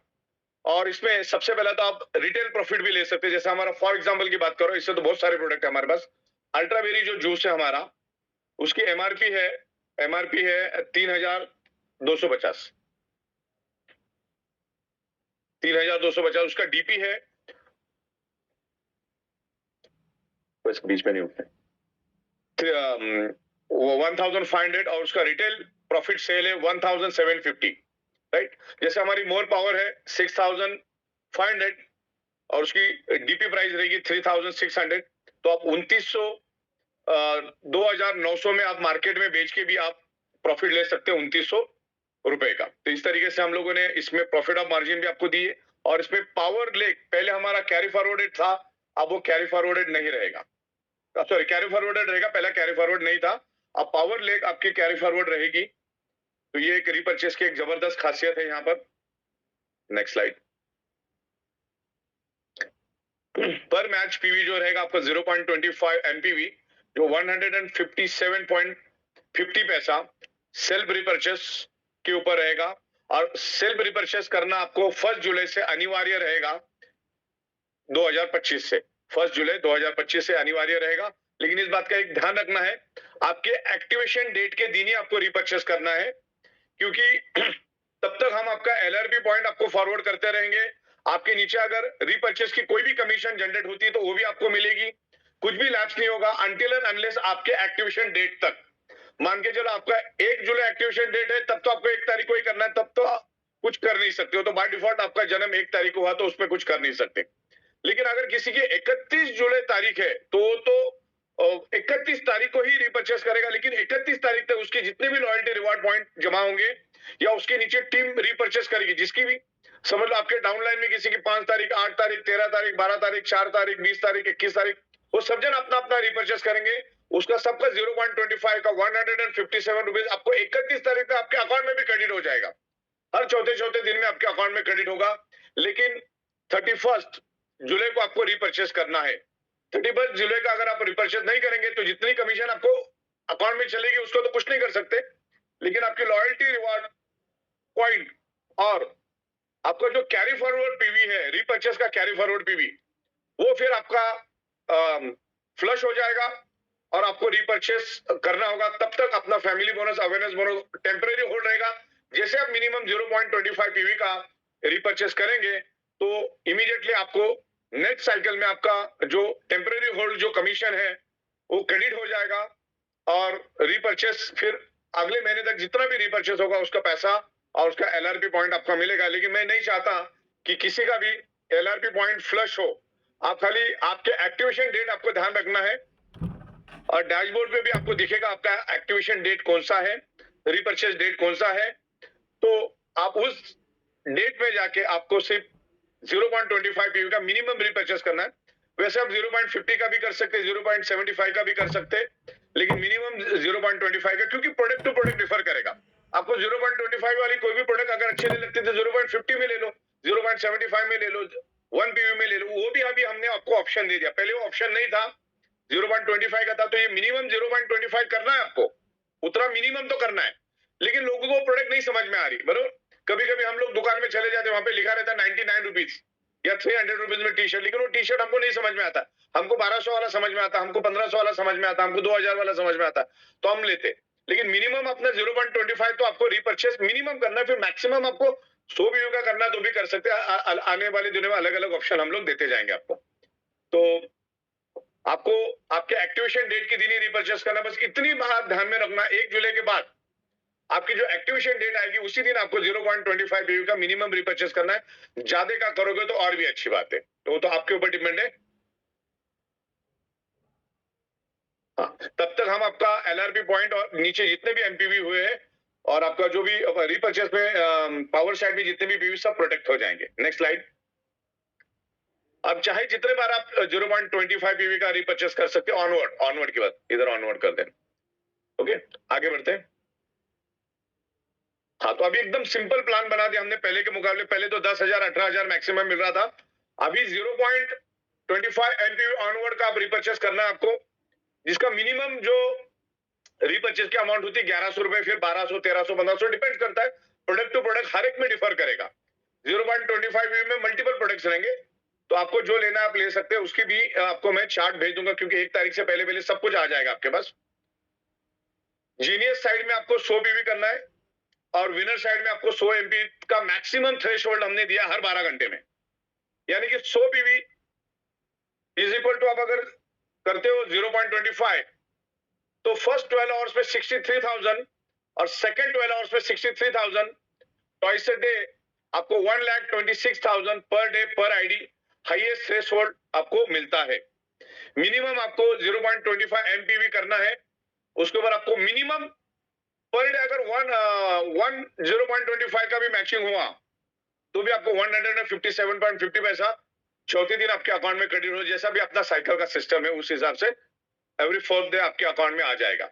और इसमें सबसे पहला तो आप रिटेल प्रॉफिट भी ले सकते हैं। जैसे हमारा फॉर एग्जांपल की बात करो, इससे तो बहुत सारे प्रोडक्ट है हमारे पास। अल्ट्राबेरी जो जूस है हमारा, उसकी एमआरपी है 3,250 3,250। उसका डीपी है, बस बीच में नहीं उठते, 1,500 और उसका रिटेल प्रॉफिट सेल है 1,750, राइट। जैसे हमारी मोर पावर है 6,500 और उसकी डीपी प्राइस रहेगी 3,600। तो आप 2,900 2,900 में आप मार्केट में बेच के भी आप प्रॉफिट ले सकते हैं 2,900 रुपए का। तो इस तरीके से हम लोगों ने इसमें प्रॉफिट ऑफ मार्जिन भी आपको दी है। और इसमें पावर लेग पहले हमारा कैरी फॉरवर्डेड था, अब वो कैरी फॉरवर्डेड नहीं रहेगा, सॉरी कैरी फॉरवर्डेड रहेगा, पहला कैरी फॉरवर्ड नहीं था, अब पावर लेग आपकी कैरी फॉरवर्ड रहेगी। तो ये एक रीपर्चेस की एक जबरदस्त खासियत है यहाँ पर। Next slide. पर मैच पीवी जो रहेगा आपका 0.25 एमपीवी, जो 157.50 पैसा सेल्फ रिपर्चेस के ऊपर रहेगा। और सेल्फ रिपर्चेस करना आपको 1 जुलाई से अनिवार्य रहेगा 2025 से। 1 जुलाई 2025 से अनिवार्य रहेगा। लेकिन इस बात का एक ध्यान रखना है, आपके एक्टिवेशन डेट के दिन ही आपको रिपर्चेस करना है, क्योंकि तब तक हम आपका एलआरपी पॉइंट आपको फॉरवर्ड करते रहेंगे। आपके नीचे अगर रिपर्चेस की कोई भी कमीशन जनरेट होती है तो वो भी आपको मिलेगी, कुछ भी लैप्स नहीं होगा अनटिल एंड अनलेस आपके एक्टिवेशन डेट तक। मान के चलो आपका 1 जुलाई एक्टिवेशन डेट है, तब तो आपको 1 तारीख को ही करना है, तब तो कुछ कर नहीं सकते हो। तो बाय डिफॉल्ट आपका जन्म 1 तारीख को हुआ तो उसमें कुछ कर नहीं सकते। लेकिन अगर किसी की 31 जुलाई तारीख है तो 31 तारीख को ही रिपर्चेस करेगा। लेकिन 31 तारीख तक उसके जितने भी लॉयल्टी रिवार्ड पॉइंट जमा होंगे या उसके नीचे टीम रिपर्चेस करेगी, जिसकी भी समझ लो आपके डाउनलाइन में किसी की 5 तारीख, 8 तारीख, 13 तारीख, 12 तारीख, 4 तारीख, 20 तारीख, 21 तारीख, वो सब जन अपना अपना रिपर्चेस करेंगे। उसका सबका 0.25 का 157 रुपीज आपको 31 तारीख तक आपके अकाउंट में भी क्रेडिट हो जाएगा। हर चौथे दिन में आपके अकाउंट में क्रेडिट होगा। लेकिन 31 जुलाई को आपको रिपर्चेस करना है। 31 जुलाई का अगर आप रिपर्चेस नहीं करेंगे तो जितनी कमीशन आपको अकाउंट में चलेगी उसको तो कुछ नहीं कर सकते। लेकिन आपकी लॉयल्टी रिवार्ड पॉइंट और आपका जो कैरी फॉरवर्ड पीवी है, रिपर्चेस का कैरी फॉरवर्ड पीवी, वो फिर आपका फ्लश हो जाएगा और आपको रिपर्चेस करना होगा। तब तक अपना family bonus, awareness bonus temporary hold रहेगा। जैसे आप मिनिमम 0.25 पीवी का रिपर्चेस करेंगे तो इमीडिएटली आपको नेक्स्ट साइकिल में आपका जो टेम्परेरी होल्ड जो कमीशन है वो क्रेडिट हो जाएगा और रिपर्चेस फिर अगले महीने तक जितना भी रिपर्चेस होगा उसका पैसा और उसका एलआरपी पॉइंट आपका मिलेगा। लेकिन मैं नहीं चाहता कि किसी का भी एलआरपी पॉइंट फ्लश हो। आप खाली आपके एक्टिवेशन डेट आपको ध्यान रखना है और डैशबोर्ड पे भी आपको दिखेगा आपका एक्टिवेशन डेट कौन सा है, रिपर्चेस डेट कौन सा है। तो आप उस डेट में जाके आपको सिर्फ 0.25 पीवी का मिनिमम रिपर्चेस करना है। वैसे आप 0.50 का भी कर सकते हैं, 0.75 का भी कर सकते हैं, लेकिन मिनिमम 0.25 का, क्योंकि प्रोडक्ट टू प्रोडक्ट डिफर करेगा। आपको 0.25 वाली कोई भी प्रोडक्ट अगर अच्छी नहीं लगती तो 0.50 में ले लो, 0.75 में ले लो, 1 पीवी में ले लो। वो भी अभी हमने आपको ऑप्शन दे दिया, पहले वो ऑप्शन नहीं था, 0.25 का था। तो ये मिनिमम 0.25 करना है आपको, उतना मिनिमम तो करना है। लेकिन लोगों को प्रोडक्ट नहीं समझ में आ रही, बरोबर। कभी कभी हम लोग दुकान में चले जाते हैं, वहां पे लिखा रहता है 99 रुपीज या 300 रुपीज में टी शर्ट, लेकिन वो टी शर्ट हमको नहीं समझ में आता। हमको 1200 वाला समझ में आता, हमको 1500 वाला समझ में आता, हमको 2000 वाला समझ में आता, तो हम लेते। लेकिन मिनिमम अपना 0.25 तो आपको रिपर्चेस मिनिमम करना है। फिर मैक्सिमम आपको 100 पीवी का करना है तो भी कर सकते हैं। आने वाले दिनों में अलग अलग ऑप्शन हम लोग देते जाएंगे आपको। तो आपको आपके एक्टिवेशन डेट के दिन ही रिपर्चेस करना, बस इतनी बात ध्यान में रखना। 1 जुलाई के बाद आपकी जो एक्टिवेशन डेट आएगी उसी दिन आपको 0.25 पीवी का मिनिमम रिपर्चेस करना है। ज्यादा का करोगे तो और भी अच्छी बात है, तो वो तो आपके ऊपर डिपेंड है। हाँ, तब तक हम आपका एलआरपी पॉइंट और नीचे जितने भी एमपीवी हुए हैं और आपका जो भी रीपर्चेस में पावर साइड में जितने भी पीवी सब प्रोटेक्ट हो जाएंगे। Next slide. अब चाहे जितने बार आप 0.25 पीवी का रीपर्चेस कर सकते हो, ऑनवर्ड की बात इधर ऑनवर्ड कर दें। ओके, आगे बढ़ते हैं। हाँ, तो अभी एकदम सिंपल प्लान बना दिया हमने पहले के मुकाबले। पहले तो 10,000 18,000 मैक्सिमम मिल रहा था, अभी 0.25 एमपीवी ऑनवर्ड का आप रीपर्चेस करना है आपको, जिसका मिनिमम जो रीपर्चेस की अमाउंट होती है 1100 रुपए, फिर 1200, 1300, 1500 डिपेंड करता है, प्रोडक्ट टू प्रोडक्ट हर एक में डिफर करेगा। 0.25 में मल्टीपल प्रोडक्ट्स रहेंगे, तो आपको जो लेना आप ले सकते हैं। उसकी भी आपको मैं चार्ट भेज दूंगा, क्योंकि 1 तारीख से पहले पहले सब कुछ आ जाएगा आपके पास। जीनियस साइड में आपको 100 पीवी करना है और विनर साइड में आपको 100 एमपी का मैक्सिमम थ्रेशोल्ड हमने दिया हर 12 घंटे में, यानी कि 100 पीवी इज इक्वल टू, आप अगर करते हो 0.25 तो फर्स्ट 12 आवर्स पे 63,000 और सेकंड 12 आवर्स पे 63,000, ट्वाइस अ डे आपको 1,26,000 पर डे पर आईडी हाईएस्ट थ्रेशोल्ड आपको मिलता है। मिनिमम आपको 0.25 एमपीवी करना है, उसके ऊपर आपको मिनिमम पर डे अगर 0.25 का भी मैचिंग हुआ तो भी आपको 157.50 पैसा चौथे दिन आपके अकाउंट में क्रेडिट हो। जैसा भी अपना साइकिल का सिस्टम है उस हिसाब से एवरी फोर्थ डे आपके अकाउंट में आ जाएगा।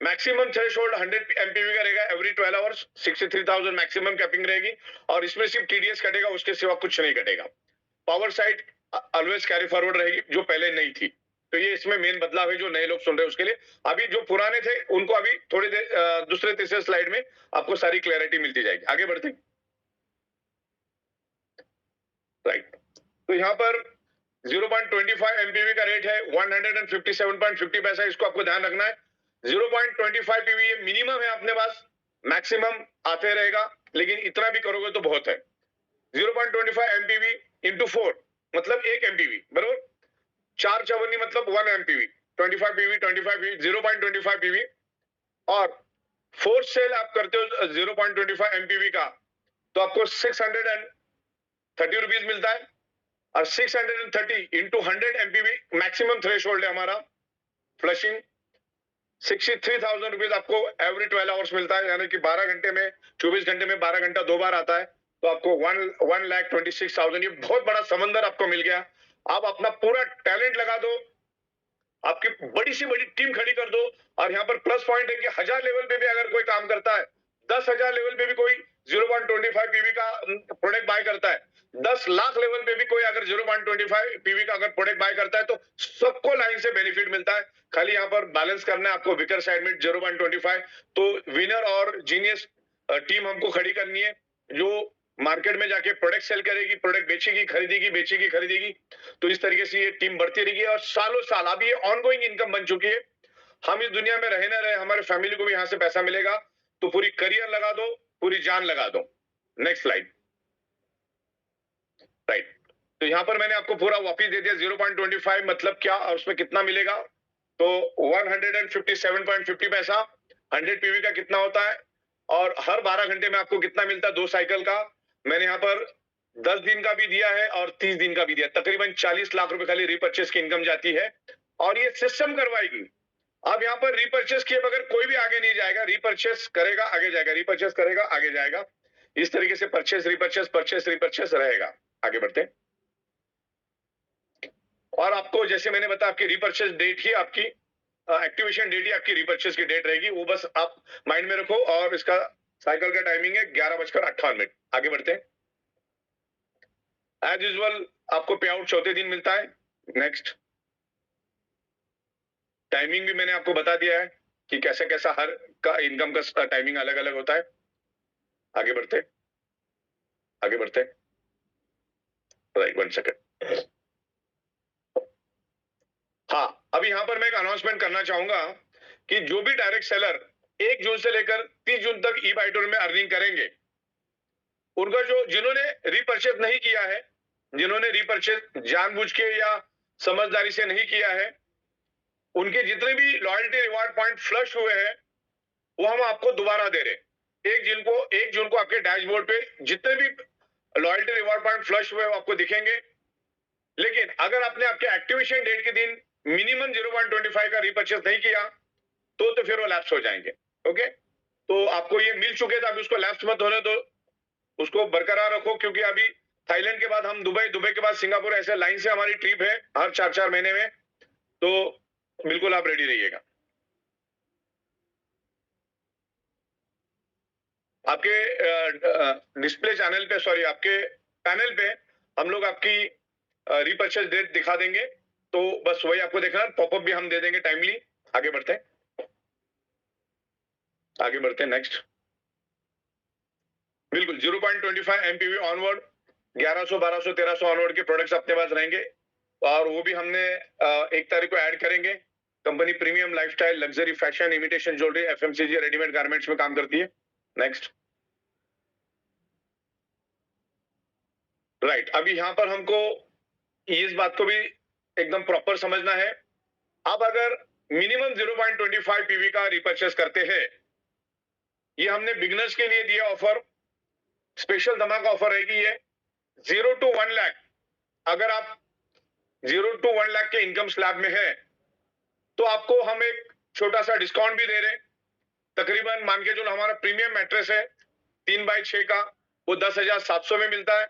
मैक्सिमम थ्रेशोल्ड 100 एमपीवी का रहेगा एवरी 12 आवर्स, 63,000 मैक्सिमम कैपिंग रहेगी और इसमें सिर्फ टीडीएस कटेगा, उसके सिवा कुछ नहीं कटेगा। Power side always carry forward रहेगी, जो पहले नहीं थी। तो ये इसमें मेन बदलाव है जो नए लोग सुन रहे हैं उसके लिए। अभी जो पुराने थे उनको अभी थोड़ी देर दूसरे तीसरे स्लाइड में आपको सारी क्लैरिटी मिलती जाएगी। आगे बढ़ते राइट। तो यहाँ पर 0.25 एमपीवी का रेट है 157.50 पैसा, इसको आपको ध्यान रखना है। 0.25 पीवी ये मिनिमम है अपने पास, मैक्सिमम आते रहेगा, लेकिन इतना भी करोगे तो बहुत है। 0.25 एमपीवी इंटू 4 मतलब 1 एमपीवी बराबर 4 चवन्नी मतलब 1 एमपीवी, 25 पीवी 25 पीवी 0.25 पीवी और 4 सेल आप करते हो 0.25 एमपीवी का तो आपको 630 रुपीज मिलता है और 630 इंटू 100 एमपीवी मैक्सिमम थ्रेशोल्ड है हमारा फ्लशिंग। 63,000 रुपीज आपको एवरी 12 आवर्स मिलता है, यानी कि 12 घंटे में 24 घंटे में 12 घंटा 2 बार आता है, तो आपको 1,26,000 ये बहुत बड़ा समंदर आपको मिल गया। आप अपना पूरा टैलेंट लगा दो, आपकी बड़ी सी बड़ी टीम खड़ी कर दो और यहाँ पर प्लस पॉइंट है कि 1000 लेवल पे भी अगर कोई काम करता है, 10,000 लेवल पे भी कोई 0.25 पीवी का प्रोडक्ट बाय करता है, 10 लाख लेवल पे भी कोई अगर 0.25 पीवी का अगर प्रोडक्ट बाय करता है तो सबको लाइन से बेनिफिट मिलता है। खाली यहाँ पर बैलेंस करना है आपको विकर साइड में 0.25। तो विनर और जीनियस टीम हमको खड़ी करनी है जो मार्केट में जाके प्रोडक्ट सेल करेगी, प्रोडक्ट बेचेगी, खरीदेगी, बेचेगी, खरीदेगी। तो इस तरीके से ये टीम बढ़ती रहेगी और सालों साल अब ये ऑनगोइंग इनकम बन चुकी है। हम इस दुनिया में रहे ना रहे, हमारे फैमिली को भी यहाँ से पैसा मिलेगा, तो पूरी करियर लगा दो, पूरी जान लगा दो। Next slide right. तो यहाँ पर मैंने आपको पूरा वापिस दे दिया 0.25 मतलब क्या और उसमें कितना मिलेगा। तो 157.50 पैसा 100 पीवी का कितना होता है और हर 12 घंटे में आपको कितना मिलता है 2 साइकिल का। मैंने यहाँ पर 10 दिन का भी दिया है और 30 दिन का भी दिया, तकरीबन 40 लाख रुपए खाली रिपर्चेस की इनकम जाती है और ये सिस्टम करवाएगी। अब यहाँ पर रिपर्चेस किए बगैर कोई भी आगे नहीं जाएगा, रिपर्चेस करेगा आगे जाएगा, रिपर्चेस करेगा आगे जाएगा। इस तरीके से परचेस रिपर्चेस परचेस रिपर्चेस रहेगा। आगे बढ़ते हैं। और आपको जैसे मैंने बताया आपकी रिपर्चेस डेट ही आपकी एक्टिवेशन डेट ही आपकी रिपर्चेस की डेट रहेगी, वो बस आप माइंड में रखो। और इसका साइकिल का टाइमिंग है 11:58। आगे बढ़ते हैं। एज यूजुअल आपको पे आउट चौथे दिन मिलता है। नेक्स्ट टाइमिंग भी मैंने आपको बता दिया है कि कैसा कैसा हर का इनकम का टाइमिंग अलग अलग होता है। आगे बढ़ते आगे बढ़ते राइट 1 सेकंड। हाँ, अभी यहां पर मैं एक अनाउंसमेंट करना चाहूंगा कि जो भी डायरेक्ट सेलर 1 जून से लेकर 30 जून तक ई बाइटोर में अर्निंग करेंगे, उनका जो जिन्होंने रीपरचेज नहीं किया है, जिन्होंने रीपरचेज जानबूझ के या समझदारी से नहीं किया है, उनके जितने भी लॉयल्टी रिवार्ड पॉइंट फ्लश हुए हैं वो हम आपको दोबारा दे रहे हैं। 1 जून को आपके डैशबोर्ड पे जितने भी लॉयल्टी रिवार्ड पॉइंट फ्लश हुए वो आपको दिखेंगे। लेकिन अगर आपने आपके एक्टिवेशन डेट के दिन मिनिमम 0.25 का रीपर्चेस नहीं किया तो फिर वो लैप्स हो जाएंगे। ओके, तो आपको ये मिल चुके थे, अभी उसको लैप्स मत होने दो, उसको बरकरार रखो, क्योंकि अभी थाईलैंड के बाद हम दुबई, दुबई के बाद सिंगापुर, ऐसे लाइन से हमारी ट्रिप है हर 4-4 महीने में, तो बिल्कुल आप रेडी रहिएगा। आपके डिस्प्ले चैनल पे, सॉरी आपके पैनल पे हम लोग आपकी रीपर्चेस डेट दिखा देंगे, तो बस वही आपको देखना, पॉपअप भी हम दे देंगे टाइमली। आगे बढ़ते हैं, आगे बढ़ते हैं, नेक्स्ट। बिल्कुल 0.25 एमपीवी ऑनवर्ड, 1100, 1200, 1300 ऑनवर्ड के प्रोडक्ट्स अपने पास रहेंगे, और वो भी हमने 1 तारीख को ऐड करेंगे। Company premium lifestyle, luxury fashion, imitation jewellery, FMCG, readymade garments में काम करती है। Next, right. अभी यहां पर हमको इस बात को भी एकदम प्रॉपर समझना है। आप अगर मिनिमम 0.25 पीवी का रिपर्चेस करते हैं, ये हमने बिगनर्स के लिए दिया ऑफर, स्पेशल धमाका ऑफर है कि ये 0 to 1 लाख, अगर आप 0 to 1 लाख के इनकम स्लैब में है तो आपको हम एक छोटा सा डिस्काउंट भी दे रहे हैं। तकरीबन मान के जो हमारा प्रीमियम मैट्रेस है 3x6 का, वो 10,700 में मिलता है,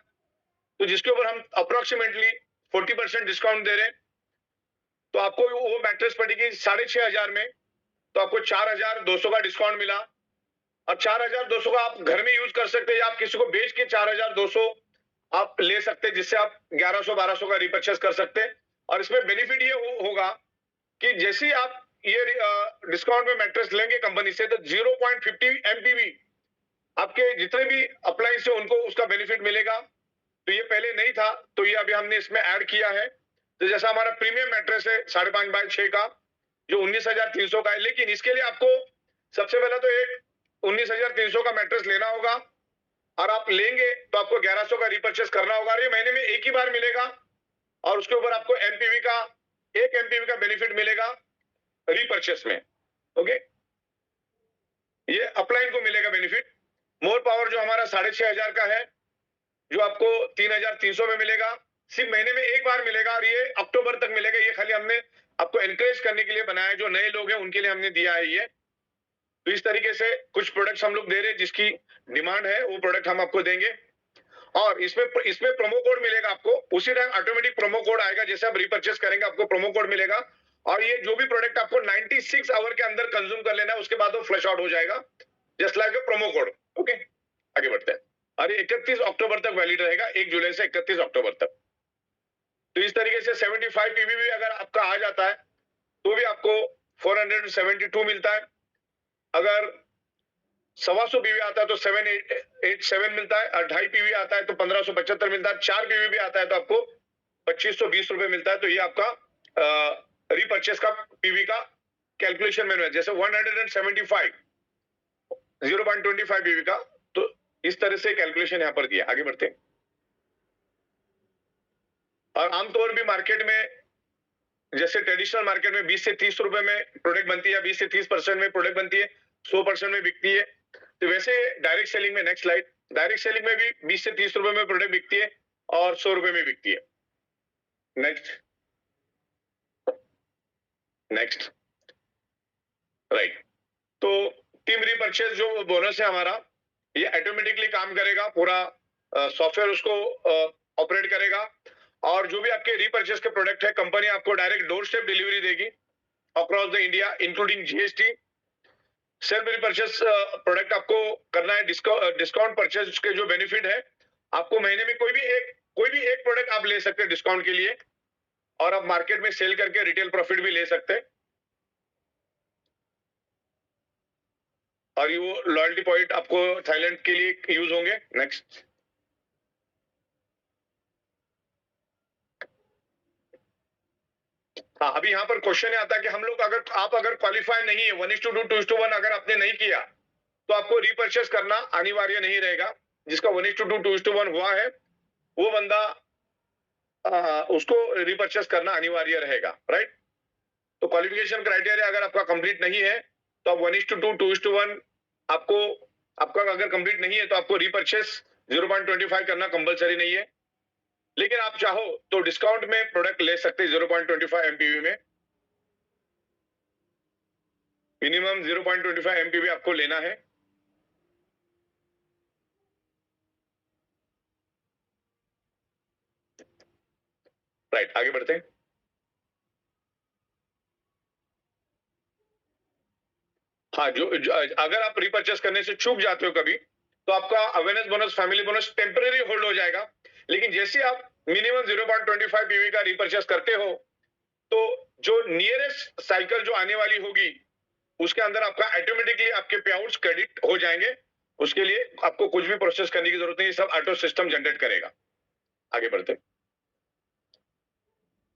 तो जिसके ऊपर हम अप्रोक्सीमेटली 40% डिस्काउंट दे रहे हैं, तो आपको वो मैट्रेस पड़ेगी 6,500 में, तो आपको 4,200 का डिस्काउंट मिला। और 4,200 का आप घर में यूज कर सकते हैं, या आप किसी को बेच के 4,200 आप ले सकते हैं, जिससे आप 1100-1200 का रिपर्चेस कर सकते हैं। और इसमें बेनिफिट ये होगा कि जैसे ही आप ये डिस्काउंट में मैट्रेस लेंगे कंपनी से, तो 0.50 एमपीवी आपके जितने भी अप्लायंस है उनको उसका बेनिफिट मिलेगा। तो ये पहले नहीं था, तो ये अभी हमने इसमें ऐड किया है। तो जैसा हमारा प्रीमियम मैट्रेस है 5.5x6 का, जो 19,300 का है, लेकिन इसके लिए आपको सबसे पहले तो एक 19,300 का मैट्रेस लेना होगा, और आप लेंगे तो आपको 1,100 का रिपर्चेस करना होगा, और ये महीने में एक ही बार मिलेगा, और उसके ऊपर आपको एमपीवी का 1 एमपीवी का बेनिफिट मिलेगा रिपर्चेस में। ओके, ये अपलाइन को मिलेगा बेनिफिट। मोर पावर जो हमारा 6,500 का है, जो आपको 3,300 में मिलेगा, सिर्फ महीने में एक बार मिलेगा, और ये अक्टूबर तक मिलेगा। ये खाली हमने आपको एनकरेज करने के लिए बनाया है, जो नए लोग हैं उनके लिए हमने दिया है ये। तो इस तरीके से कुछ प्रोडक्ट्स हम लोग दे रहे हैं, जिसकी डिमांड है वो प्रोडक्ट हम आपको देंगे। और इसमें प्रोमो कोड मिलेगा आपको, उसी टाइम ऑटोमेटिक प्रोमो कोड आएगा, जैसे आप रिपर्चेस करेंगे आपको प्रोमो कोड मिलेगा। और ये जो भी प्रोडक्ट आपको 96 आवर के अंदर कंज्यूम कर लेना है, उसके बाद वो फ्लश आउट हो जाएगा, just like a promo code. Okay, आगे बढ़ते हैं। और ये 31 अक्टूबर तक वैलिड रहेगा, 1 जुलाई से 31 अक्टूबर तक। तो इस तरीके से 75 पीवी भी अगर आपका आ जाता है तो भी आपको 472 मिलता है। अगर 125 पीवी आता है तो 787 मिलता है, और 2.5 पीवी आता है तो 1575 मिलता है, 4 पीवी भी आता है तो आपको 2520 रुपए मिलता है। तो ये आपका रिपर्चेस का पीवी का कैलकुलेशन में है, जैसे 175 0.25 पीवी का, तो इस तरह से कैलकुलेशन यहां पर दिया। आगे बढ़ते हैं। और आमतौर भी मार्केट में, जैसे ट्रेडिशनल मार्केट में 20 से 30 रुपए में प्रोडक्ट बनती है, 20 से 30% में प्रोडक्ट बनती है, 100% में बिकती है। तो वैसे डायरेक्ट सेलिंग में, नेक्स्ट स्लाइड, डायरेक्ट सेलिंग में भी 20 से 30 रुपए में प्रोडक्ट बिकती है और 100 रुपए में बिकती है। Next, next, right. तो टीम रीपर्चेस जो बोनस है हमारा, ये ऑटोमेटिकली काम करेगा, पूरा सॉफ्टवेयर उसको ऑपरेट करेगा, और जो भी आपके रीपर्चेस के प्रोडक्ट है, कंपनी आपको डायरेक्ट डोर स्टेप डिलीवरी देगी across the India, including GST. Self repurchase product आपको करना है, डिस्काउंट परचेज के जो बेनिफिट है, आपको महीने में कोई भी एक प्रोडक्ट आप ले सकते हैं डिस्काउंट के लिए, और आप मार्केट में सेल करके रिटेल प्रॉफिट भी ले सकते हैं, और ये वो लॉयल्टी पॉइंट आपको थाईलैंड के लिए यूज होंगे। नेक्स्ट, हाँ, अभी यहाँ पर क्वेश्चन आता है कि हम लोग आप अगर क्वालिफाई नहीं है, 1:2, 2:1 अगर आपने नहीं किया तो आपको रिपर्चेस करना अनिवार्य नहीं रहेगा। जिसका 1:2, 2:1 हुआ है वो बंदा उसको रिपर्चेस करना अनिवार्य रहेगा, राइट। तो क्वालिफिकेशन क्राइटेरिया अगर आपका कंप्लीट नहीं है तो आप 1:2, 2:1 आपका अगर कंप्लीट नहीं है तो आपको रिपर्चेस 0.25 करना कंपलसरी नहीं है। लेकिन आप चाहो तो डिस्काउंट में प्रोडक्ट ले सकते हैं 0.25 एमपीवी में, मिनिमम 0.25 एमपीवी आपको लेना है। राइट, आगे बढ़ते हैं। हाँ, अगर आप रिपर्चेस करने से चूक जाते हो कभी, तो आपका awareness bonus, family bonus temporary hold हो जाएगा। लेकिन जैसे आप मिनिमम 0.25 पीवी का रिपर्चेस करते हो, तो जो नियरेस्ट साइकिल जो आने वाली होगी, उसके अंदर आपका ऑटोमेटिकली आपके पे आउट्स क्रेडिट हो जाएंगे। उसके लिए आपको कुछ भी प्रोसेस करने की जरूरत नहीं, सब ऑटो सिस्टम जनरेट करेगा। आगे बढ़ते हैं।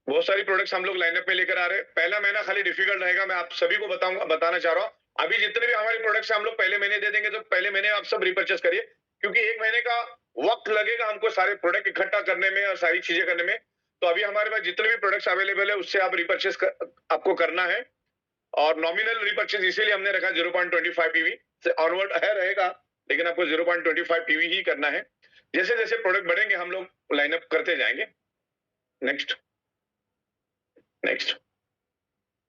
बहुत सारी प्रोडक्ट्स हम लोग लाइनअप में लेकर आ रहे हैं। पहला महीना खाली डिफिकल्ट रहेगा, मैं आप सभी को बताना चाह रहा हूं। अभी जितने भी हमारी प्रोडक्ट्स हम लोग पहले महीने दे देंगे, तो पहले महीने आप सब रिपर्चेस करिए, क्योंकि एक महीने का वक्त लगेगा हमको सारे प्रोडक्ट इकट्ठा करने में और सारी चीजें करने में। तो अभी हमारे पास जितने भी प्रोडक्ट्स अवेलेबल है, उससे आप रिपर्चेस आपको करना है। और नॉमिनल रिपर्चेस इसीलिए हमने रखा 0.25 पीवी से ऑनवर्ड है रहेगा, लेकिन आपको 0.25 पीवी ही करना है। जैसे जैसे प्रोडक्ट बढ़ेंगे हम लोग लाइनअप करते जाएंगे। Next next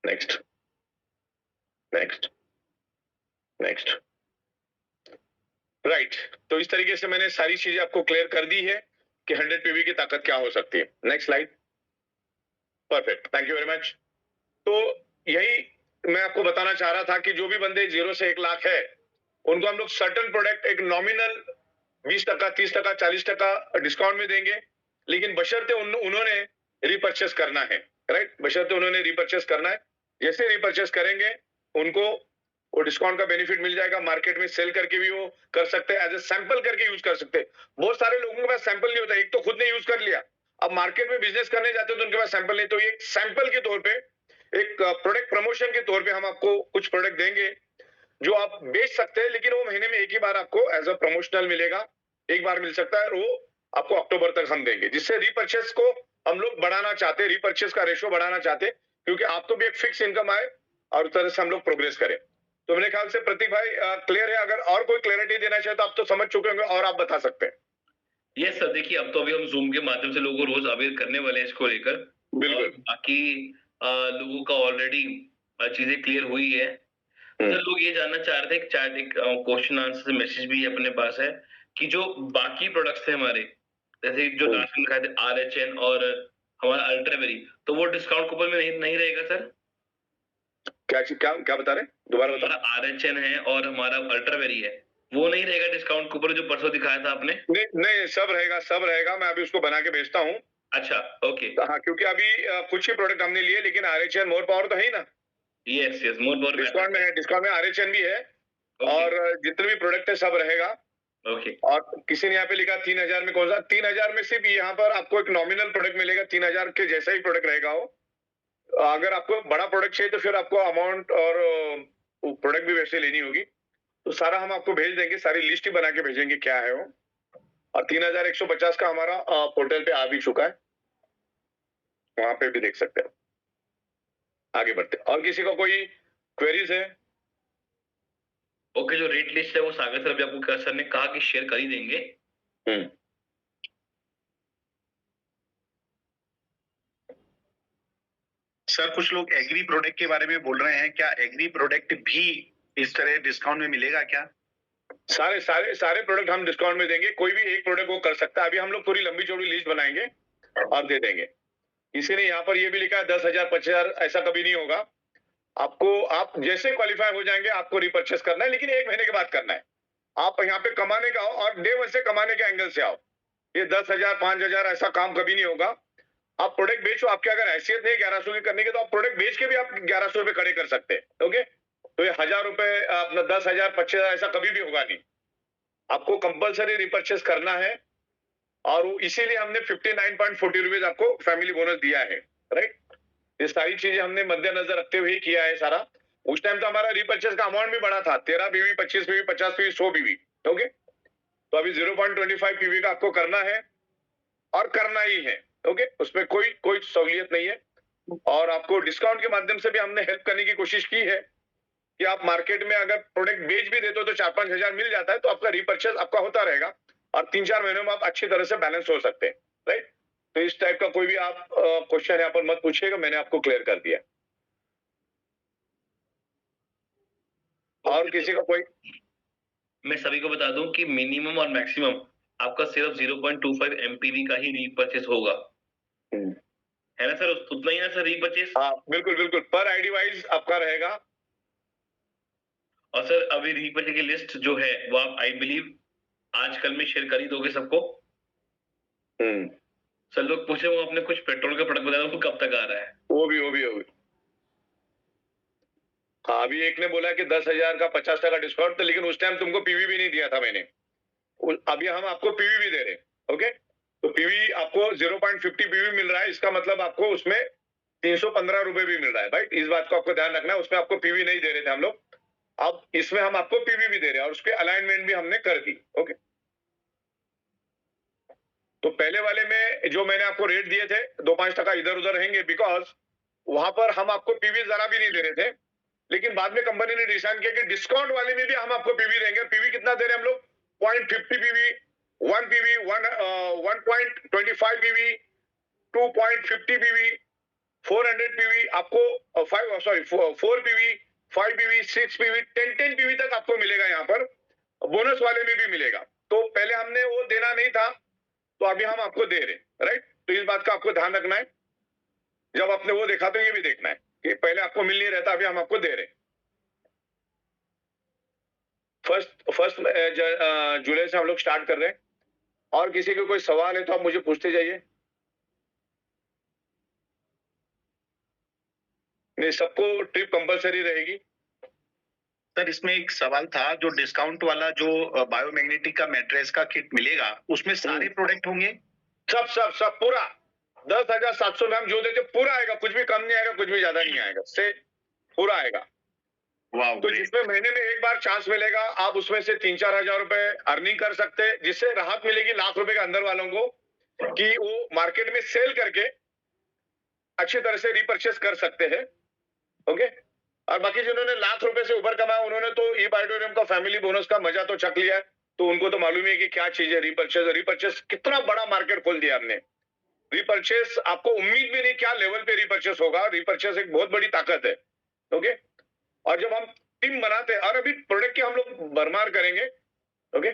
next next next. Right, तो इस तरीके से मैंने सारी चीजें आपको क्लियर कर दी है कि 100 पीवी की ताकत क्या हो सकती है। Next slide. Perfect, thank you very much. तो यही मैं आपको बताना चाह रहा था कि जो भी बंदे 0 से 1 लाख है, उनको हम लोग सर्टेन प्रोडक्ट एक नॉमिनल 20%, 30%, 40% डिस्काउंट में देंगे, लेकिन बशर्ते उन्होंने रिपर्चेस करना है। राइट, बशर्ते उन्होंने रिपर्चेस करना है। जैसे रिपर्चेस करेंगे, उनको वो डिस्काउंट का बेनिफिट मिल जाएगा। मार्केट में सेल करके भी वो कर सकते हैं, एज ए सैंपल करके यूज कर सकते हैं। बहुत सारे लोगों के पास सैंपल नहीं होता, एक तो खुद ने यूज कर लिया, अब मार्केट में बिजनेस करने जाते हो तो उनके पास सैंपल नहीं। तो ये एक सैंपल के तौर पे, एक प्रोडक्ट प्रमोशन के तौर पे हम आपको कुछ प्रोडक्ट देंगे जो आप बेच सकते हैं, लेकिन वो महीने में एक ही बार आपको एज अ प्रमोशनल मिलेगा, एक बार मिल सकता है। और वो आपको अक्टूबर तक हम देंगे, जिससे रिपर्चेस को हम लोग बढ़ाना चाहते हैं, रिपर्चेस का रेशो बढ़ाना चाहते हैं, क्योंकि आपको भी एक फिक्स इनकम आए और उस तरह से हम लोग प्रोग्रेस करें। तो मेरे ख्याल से प्रतीक भाई क्लियर है। अगर और कोई क्लैरिटी देना चाहे तो आप तो समझ चुके होंगे, और आप बता सकते हैं। यस सर, देखिए अब तो अभी हम जूम के माध्यम से लोगों को रोज अवेयर करने वाले हैं इसको लेकर। बिल्कुल। बाकी लोगों का ऑलरेडी चीजें क्लियर हुई है। सर लोग ये जानना चाह रहे थे, एक क्वेश्चन आंसर मैसेज भी अपने पास है कि जो बाकी प्रोडक्ट्स थे हमारे, जैसे जो लास्ट में लिखा थे RHN और हमारा अल्ट्रावेरी, तो वो डिस्काउंट कूपन में नहीं रहेगा सर? क्या क्या क्या बता रहे हैं, दोबारा बताओ। हमारा RHN है और हमारा अल्ट्रावेरी है, वो नहीं रहेगा डिस्काउंट कूपन जो परसों दिखाया था आपने? नहीं नहीं, सब रहेगा, सब रहेगा। मैं अभी उसको बना के भेजता हूँ। अच्छा, ओके। हाँ, क्योंकि अभी कुछ ही प्रोडक्ट हमने लिए, लेकिन RHN मोर पावर तो है ही ना। Yes yes, more power discount में है, डिस्काउंट में RHN भी है। और जितने भी प्रोडक्ट है सब रहेगा। ओके। और किसी ने यहाँ पे लिखा 3000 में कौन सा, 3000 में सिर्फ यहाँ पर आपको एक नॉमिनल प्रोडक्ट मिलेगा, 3000 के जैसा ही प्रोडक्ट रहेगा वो। अगर आपको बड़ा प्रोडक्ट चाहिए तो फिर आपको अमाउंट और प्रोडक्ट भी वैसे लेनी होगी। तो सारा हम आपको भेज देंगे, सारी लिस्ट ही बना के भेजेंगे क्या है वो। और 3150 का हमारा पोर्टल पे आ भी चुका है, वहां पे भी देख सकते हैं। आगे बढ़ते हैं। और किसी का कोई क्वेरीज है? ओके, जो रेट लिस्ट है वो सागर सर अभी आपको सर ने कहा कि शेयर कर ही देंगे। सर कुछ लोग एग्री प्रोडक्ट के बारे में बोल रहे हैं, क्या एग्री प्रोडक्ट भी इस तरह डिस्काउंट में मिलेगा क्या? सारे सारे सारे प्रोडक्ट हम डिस्काउंट में देंगे, कोई भी एक प्रोडक्ट वो कर सकता है। अभी हम लोग पूरी लंबी चौड़ी लिस्ट बनाएंगे और दे देंगे। किसी ने यहाँ पर ये भी लिखा है 10,000 25,000, ऐसा कभी नहीं होगा। आपको, आप जैसे क्वालिफाई हो जाएंगे आपको रिपर्चेस करना है, लेकिन 1 महीने के बाद करना है। आप यहाँ पे कमाने का आओ और डे 1 से कमाने के एंगल से आओ। ये 10,000 5,000 ऐसा काम कभी नहीं होगा। आप प्रोडक्ट बेचो, आपके अगर हैसियत नहीं 1100 की करने की, तो आप प्रोडक्ट बेच के भी आप 1100 रुपए खड़े कर सकते हैं। ओके, तो ये 1000 रुपए, अपना 10,000 25,000 ऐसा कभी भी होगा नहीं। आपको कंपलसरी रिपर्चेस करना है, और इसीलिए हमने 59.40 रुपीज आपको फैमिली बोनस दिया है। राइट, ये सारी चीजें हमने मद्देनजर रखते हुए ही किया है सारा। उस टाइम तो हमारा रिपर्चेस का अमाउंट भी बड़ा था, 13 PV, 25 PV, 50 PV, 100 PV. Okay, तो अभी 0.25 पीवी का आपको करना है और करना ही है। ओके, उसमें कोई सहूलियत नहीं है। और आपको डिस्काउंट के माध्यम से भी हमने हेल्प करने की कोशिश की है कि आप मार्केट में अगर प्रोडक्ट बेच भी देते हो तो 4-5 हजार मिल जाता है, तो आपका रिपर्चेस आपका होता रहेगा और 3-4 महीनों में आप अच्छी तरह से बैलेंस हो सकते हैं। राइट, तो इस टाइप का कोई भी आप क्वेश्चन यहाँ पर मत पूछिएगा, मैंने आपको क्लियर कर दिया। और किसी का कोई? मैं सभी को बता दूं कि मिनिमम और मैक्सिमम आपका सिर्फ 0.25 एमपीवी का ही रीपरचेस होगा, है ना सर? उतना ही ना सर रीपरचेस? हाँ बिल्कुल बिल्कुल, पर आईडी वाइज आपका रहेगा। और सर अभी रीपरचेस की लिस्ट जो है वो आप आई बिलीव आजकल में शेयर कर ही दोगे सबको। सर लोग पूछे वो अपने कुछ पेट्रोल का प्रोडक्ट बता दो वो कब तक आ रहा है। वो भी हाँ, अभी एक ने बोला कि 10,000 का 50% डिस्काउंट, लेकिन उस टाइम तुमको पीवी भी नहीं दिया था मैंने। अभी हम आपको पीवी भी दे रहे हैं। ओके, तो पीवी आपको 0.50 पीवी मिल रहा है, इसका मतलब आपको उसमें 315 रुपए भी मिल रहा है। भाई इस बात को आपको ध्यान रखना है, उसमें आपको पीवी नहीं दे रहे थे हम लोग, अब इसमें हम आपको पीवी भी दे रहे हैं और उसके अलाइनमेंट भी हमने कर दी। ओके, तो पहले वाले में जो मैंने आपको रेट दिए थे 2-5% इधर उधर रहेंगे, बिकॉज वहां पर हम आपको पीवी जरा भी नहीं दे रहे थे, लेकिन बाद में कंपनी ने डिसाइड किया कि डिस्काउंट वाले में भी हम आपको पीवी देंगे। पीवी कितना दे रहे हैं हम लोग? 0.50 PV, 1 PV, 1.25 PV, 2.50 PV, 400 PV, आपको 4 पीवी, 5 पीवी, 6 पीवी, 10 पीवी तक आपको मिलेगा। यहाँ पर बोनस वाले में भी मिलेगा। तो पहले हमने वो देना नहीं था, तो अभी हम आपको दे रहे, राइट? तो इस बात का आपको ध्यान रखना है, जब आपने वो देखा तो ये भी देखना है कि पहले आपको मिल नहीं रहता, अभी हम आपको दे रहे। फर्स्ट जुलाई से हम लोग स्टार्ट कर रहे हैं। और किसी को कोई सवाल है तो आप मुझे पूछते जाइए। नहीं, सबको ट्रिप कंपलसरी रहेगी। सर इसमें एक सवाल था, जो डिस्काउंट वाला जो बायोमैग्नेटिक का मैट्रेस का किट मिलेगा उसमें सारे प्रोडक्ट होंगे? सब पूरा 10,700 में हम जो देते पूरा आएगा, कुछ भी कम नहीं आएगा, कुछ भी ज्यादा नहीं आएगा, से पूरा आएगा। वाह, तो जिसमें महीने में एक बार चांस मिलेगा, आप उसमें से 3-4 हजार रुपए अर्निंग कर सकते हैं, जिससे राहत मिलेगी लाख रुपए के अंदर वालों को कि वो मार्केट में सेल करके अच्छी तरह से रिपर्चेस कर सकते हैं। ओके, और बाकी जिन्होंने लाख रुपए से ऊपर कमाया उन्होंने तो ई बायोटोरियम का फैमिली बोनस का मजा तो चख लिया है, तो उनको तो मालूम है कि क्या चीज है रिपर्चेस कितना बड़ा मार्केट खोल दिया हमने। रिपर्चेस आपको उम्मीद भी नहीं क्या लेवल पे रिपर्चेस होगा। रिपर्चेस एक बहुत बड़ी ताकत है। ओके, और जब हम टीम बनाते हैं, और अभी प्रोडक्ट की हम लोग भरमार करेंगे। ओके,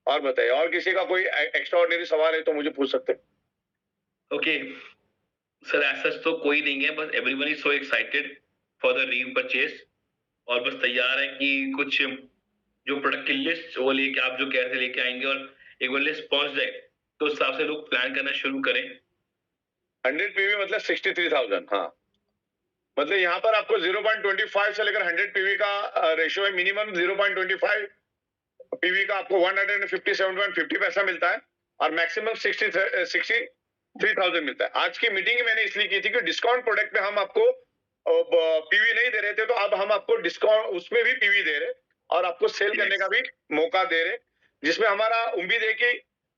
और बताइए, और किसी का कोई एक्स्ट्रा ऑर्डिनरी सवाल है तो मुझे पूछ सकते हैं। ओके सर, ऐसा तो कोई नहीं है, बस everyone is so excited for the repurchase और बस तैयार है कि कुछ जो प्रोडक्ट की लिस्ट वो लेके आप जो कह रहे थे लेके आएंगे, और एक बार लिस्ट पहुंच जाए तो उस हिसाब से लोग प्लान करना शुरू करें। 100 पीवी मतलब 63,000। हाँ, मतलब यहाँ पर आपको 0.25 से लेकर 100 पीवी का रेशियो है। मिनिमम 0.25 पीवी का आपको 157.50 पैसा मिलता है और मैक्सिमम 63,000 मिलता है। आज की मीटिंग मैंने इसलिए की थी कि डिस्काउंट प्रोडक्ट पे हम आपको पीवी नहीं दे रहे थे, तो अब हम आपको डिस्काउंट उसमें भी पीवी दे रहे और आपको सेल करने का भी मौका दे रहे, जिसमें हमारा उम्मीद है कि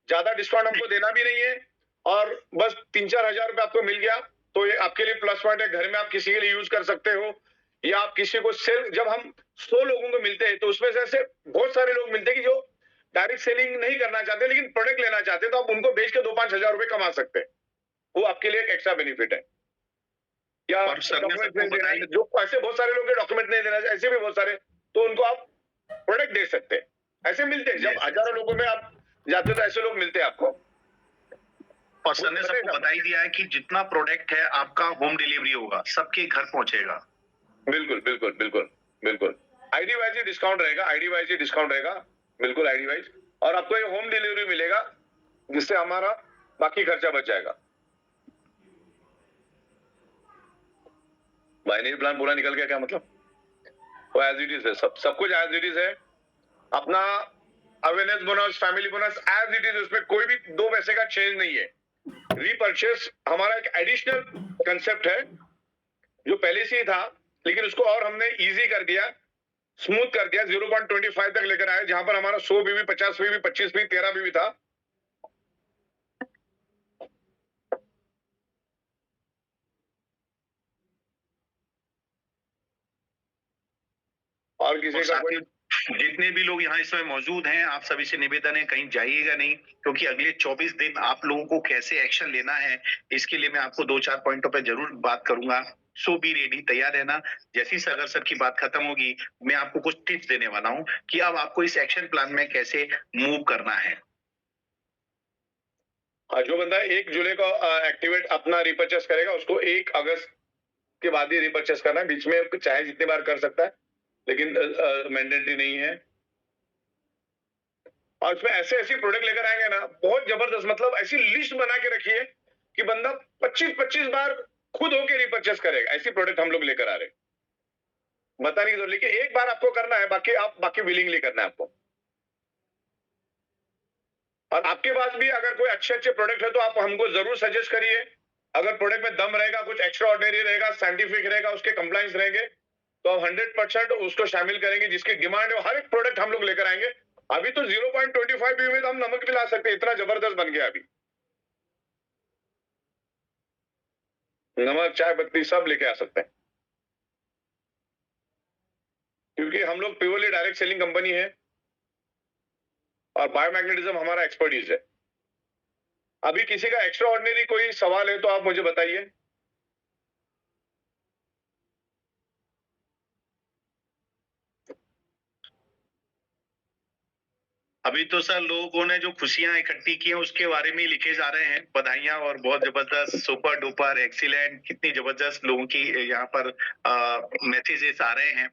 ज्यादा डिस्काउंट हमको देना भी नहीं है और बस 3-4 हजार रुपए आपको मिल गया तो ये आपके लिए प्लस पॉइंट है। घर में आप किसी के लिए यूज कर सकते हो या आप किसी को सेल, जब हम 100 लोगों को मिलते हैं तो उसमें से ऐसे बहुत सारे लोग मिलते हैं कि जो डायरेक्ट सेलिंग नहीं करना चाहते लेकिन प्रोडक्ट लेना चाहते हैं, तो आप उनको बेच के 2-5 हजार रुपए कमा सकते हैं। वो आपके लिए एक एक्स्ट्रा बेनिफिट है। या डॉक्यूमेंट नहीं देना, जो ऐसे बहुत सारे लोग डॉक्यूमेंट नहीं देना, ऐसे भी बहुत सारे, तो उनको आप प्रोडक्ट दे सकते हैं। ऐसे मिलते हैं, जब हजारों लोगों में आप जाते तो ऐसे लोग मिलते हैं आपको। और सर ने सबको बता ही दिया है कि जितना प्रोडक्ट है आपका होम डिलीवरी होगा, सबके घर पहुंचेगा। बिल्कुल बिल्कुल बिल्कुल बिल्कुल, आईडी वाइज ही डिस्काउंट रहेगा, आईडी वाइज ही डिस्काउंट रहेगा, बिल्कुल आईडी वाइज। और आपको ये होम डिलीवरी मिलेगा जिससे हमारा बाकी खर्चा बच जाएगा। बाइनरी प्लान पूरा निकल गया क्या? मतलब वो एज इट इज है, सब कुछ एज इट इज है। अपना awareness bonus, family bonus as it is, उसमें कोई भी 2 पैसे का चेंज नहीं है। रीपरचेस हमारा एक एडिशनल कंसेप्ट है जो पहले से ही था, लेकिन उसको और हमने इजी कर दिया, स्मूथ कर दिया, 0.25 तक लेकर आए, जहां पर हमारा 100 बीवी, 50 बीवी, 25 बीवी, 13 बीवी था। और किसी का कोई? जितने भी लोग यहाँ इस समय मौजूद हैं, आप सभी से निवेदन है कहीं जाइएगा नहीं, क्योंकि अगले 24 दिन आप लोगों को कैसे एक्शन लेना है इसके लिए मैं आपको 2-4 पॉइंटों पर जरूर बात करूंगा। सो बी रेडी, तैयार रहना। जैसी सागर सर की बात खत्म होगी, मैं आपको कुछ टिप्स देने वाला हूँ कि अब आपको इस एक्शन प्लान में कैसे मूव करना है। हाँ, जो बंदा 1 जुलाई को एक्टिवेट अपना रिपर्चेस करेगा उसको 1 अगस्त के बाद ही रिपर्चेस करना है, बीच में चाहे जितनी बार कर सकता है, लेकिन मैंडेटरी नहीं है। और उसमें ऐसे प्रोडक्ट लेकर आएंगे ना, बहुत जबरदस्त, मतलब ऐसी लिस्ट बना के रखिए कि बंदा 25-25 बार खुद होके रिपर्चेस करेगा। ऐसी प्रोडक्ट हम लोग लेकर आ रहे हैं, बताने की जरूरत, लेकिन एक बार आपको करना है, बाकी विलिंगली करना है आपको। और आपके पास भी अगर कोई अच्छे प्रोडक्ट है तो आप हमको जरूर सजेस्ट करिए। अगर प्रोडक्ट में दम रहेगा, कुछ एक्स्ट्रा ऑर्डिनरी रहेगा, साइंटिफिक रहेगा, उसके कंप्लायंस रहेंगे, तो हम 100% उसको शामिल करेंगे। जिसकी डिमांड है हर एक प्रोडक्ट हम लोग लेकर आएंगे। अभी तो 0.25 में तो हम नमक भी ला सकते हैं, इतना जबरदस्त बन गया अभी। नमक, चाय पत्ती सब लेके आ सकते हैं, क्योंकि हम लोग प्योरली डायरेक्ट सेलिंग कंपनी है और बायोमैग्नेटिज्म हमारा एक्सपर्टीज है। अभी किसी का एक्स्ट्रा ऑर्डिनरी कोई सवाल है तो आप मुझे बताइए। अभी तो सर लोगों ने जो खुशियां इकट्ठी की हैं उसके बारे में ही लिखे जा रहे हैं, बधाइयां और बहुत जबरदस्त, सुपर डुपर एक्सीलेंट, कितनी जबरदस्त लोगों की यहाँ पर मैसेजेस आ रहे हैं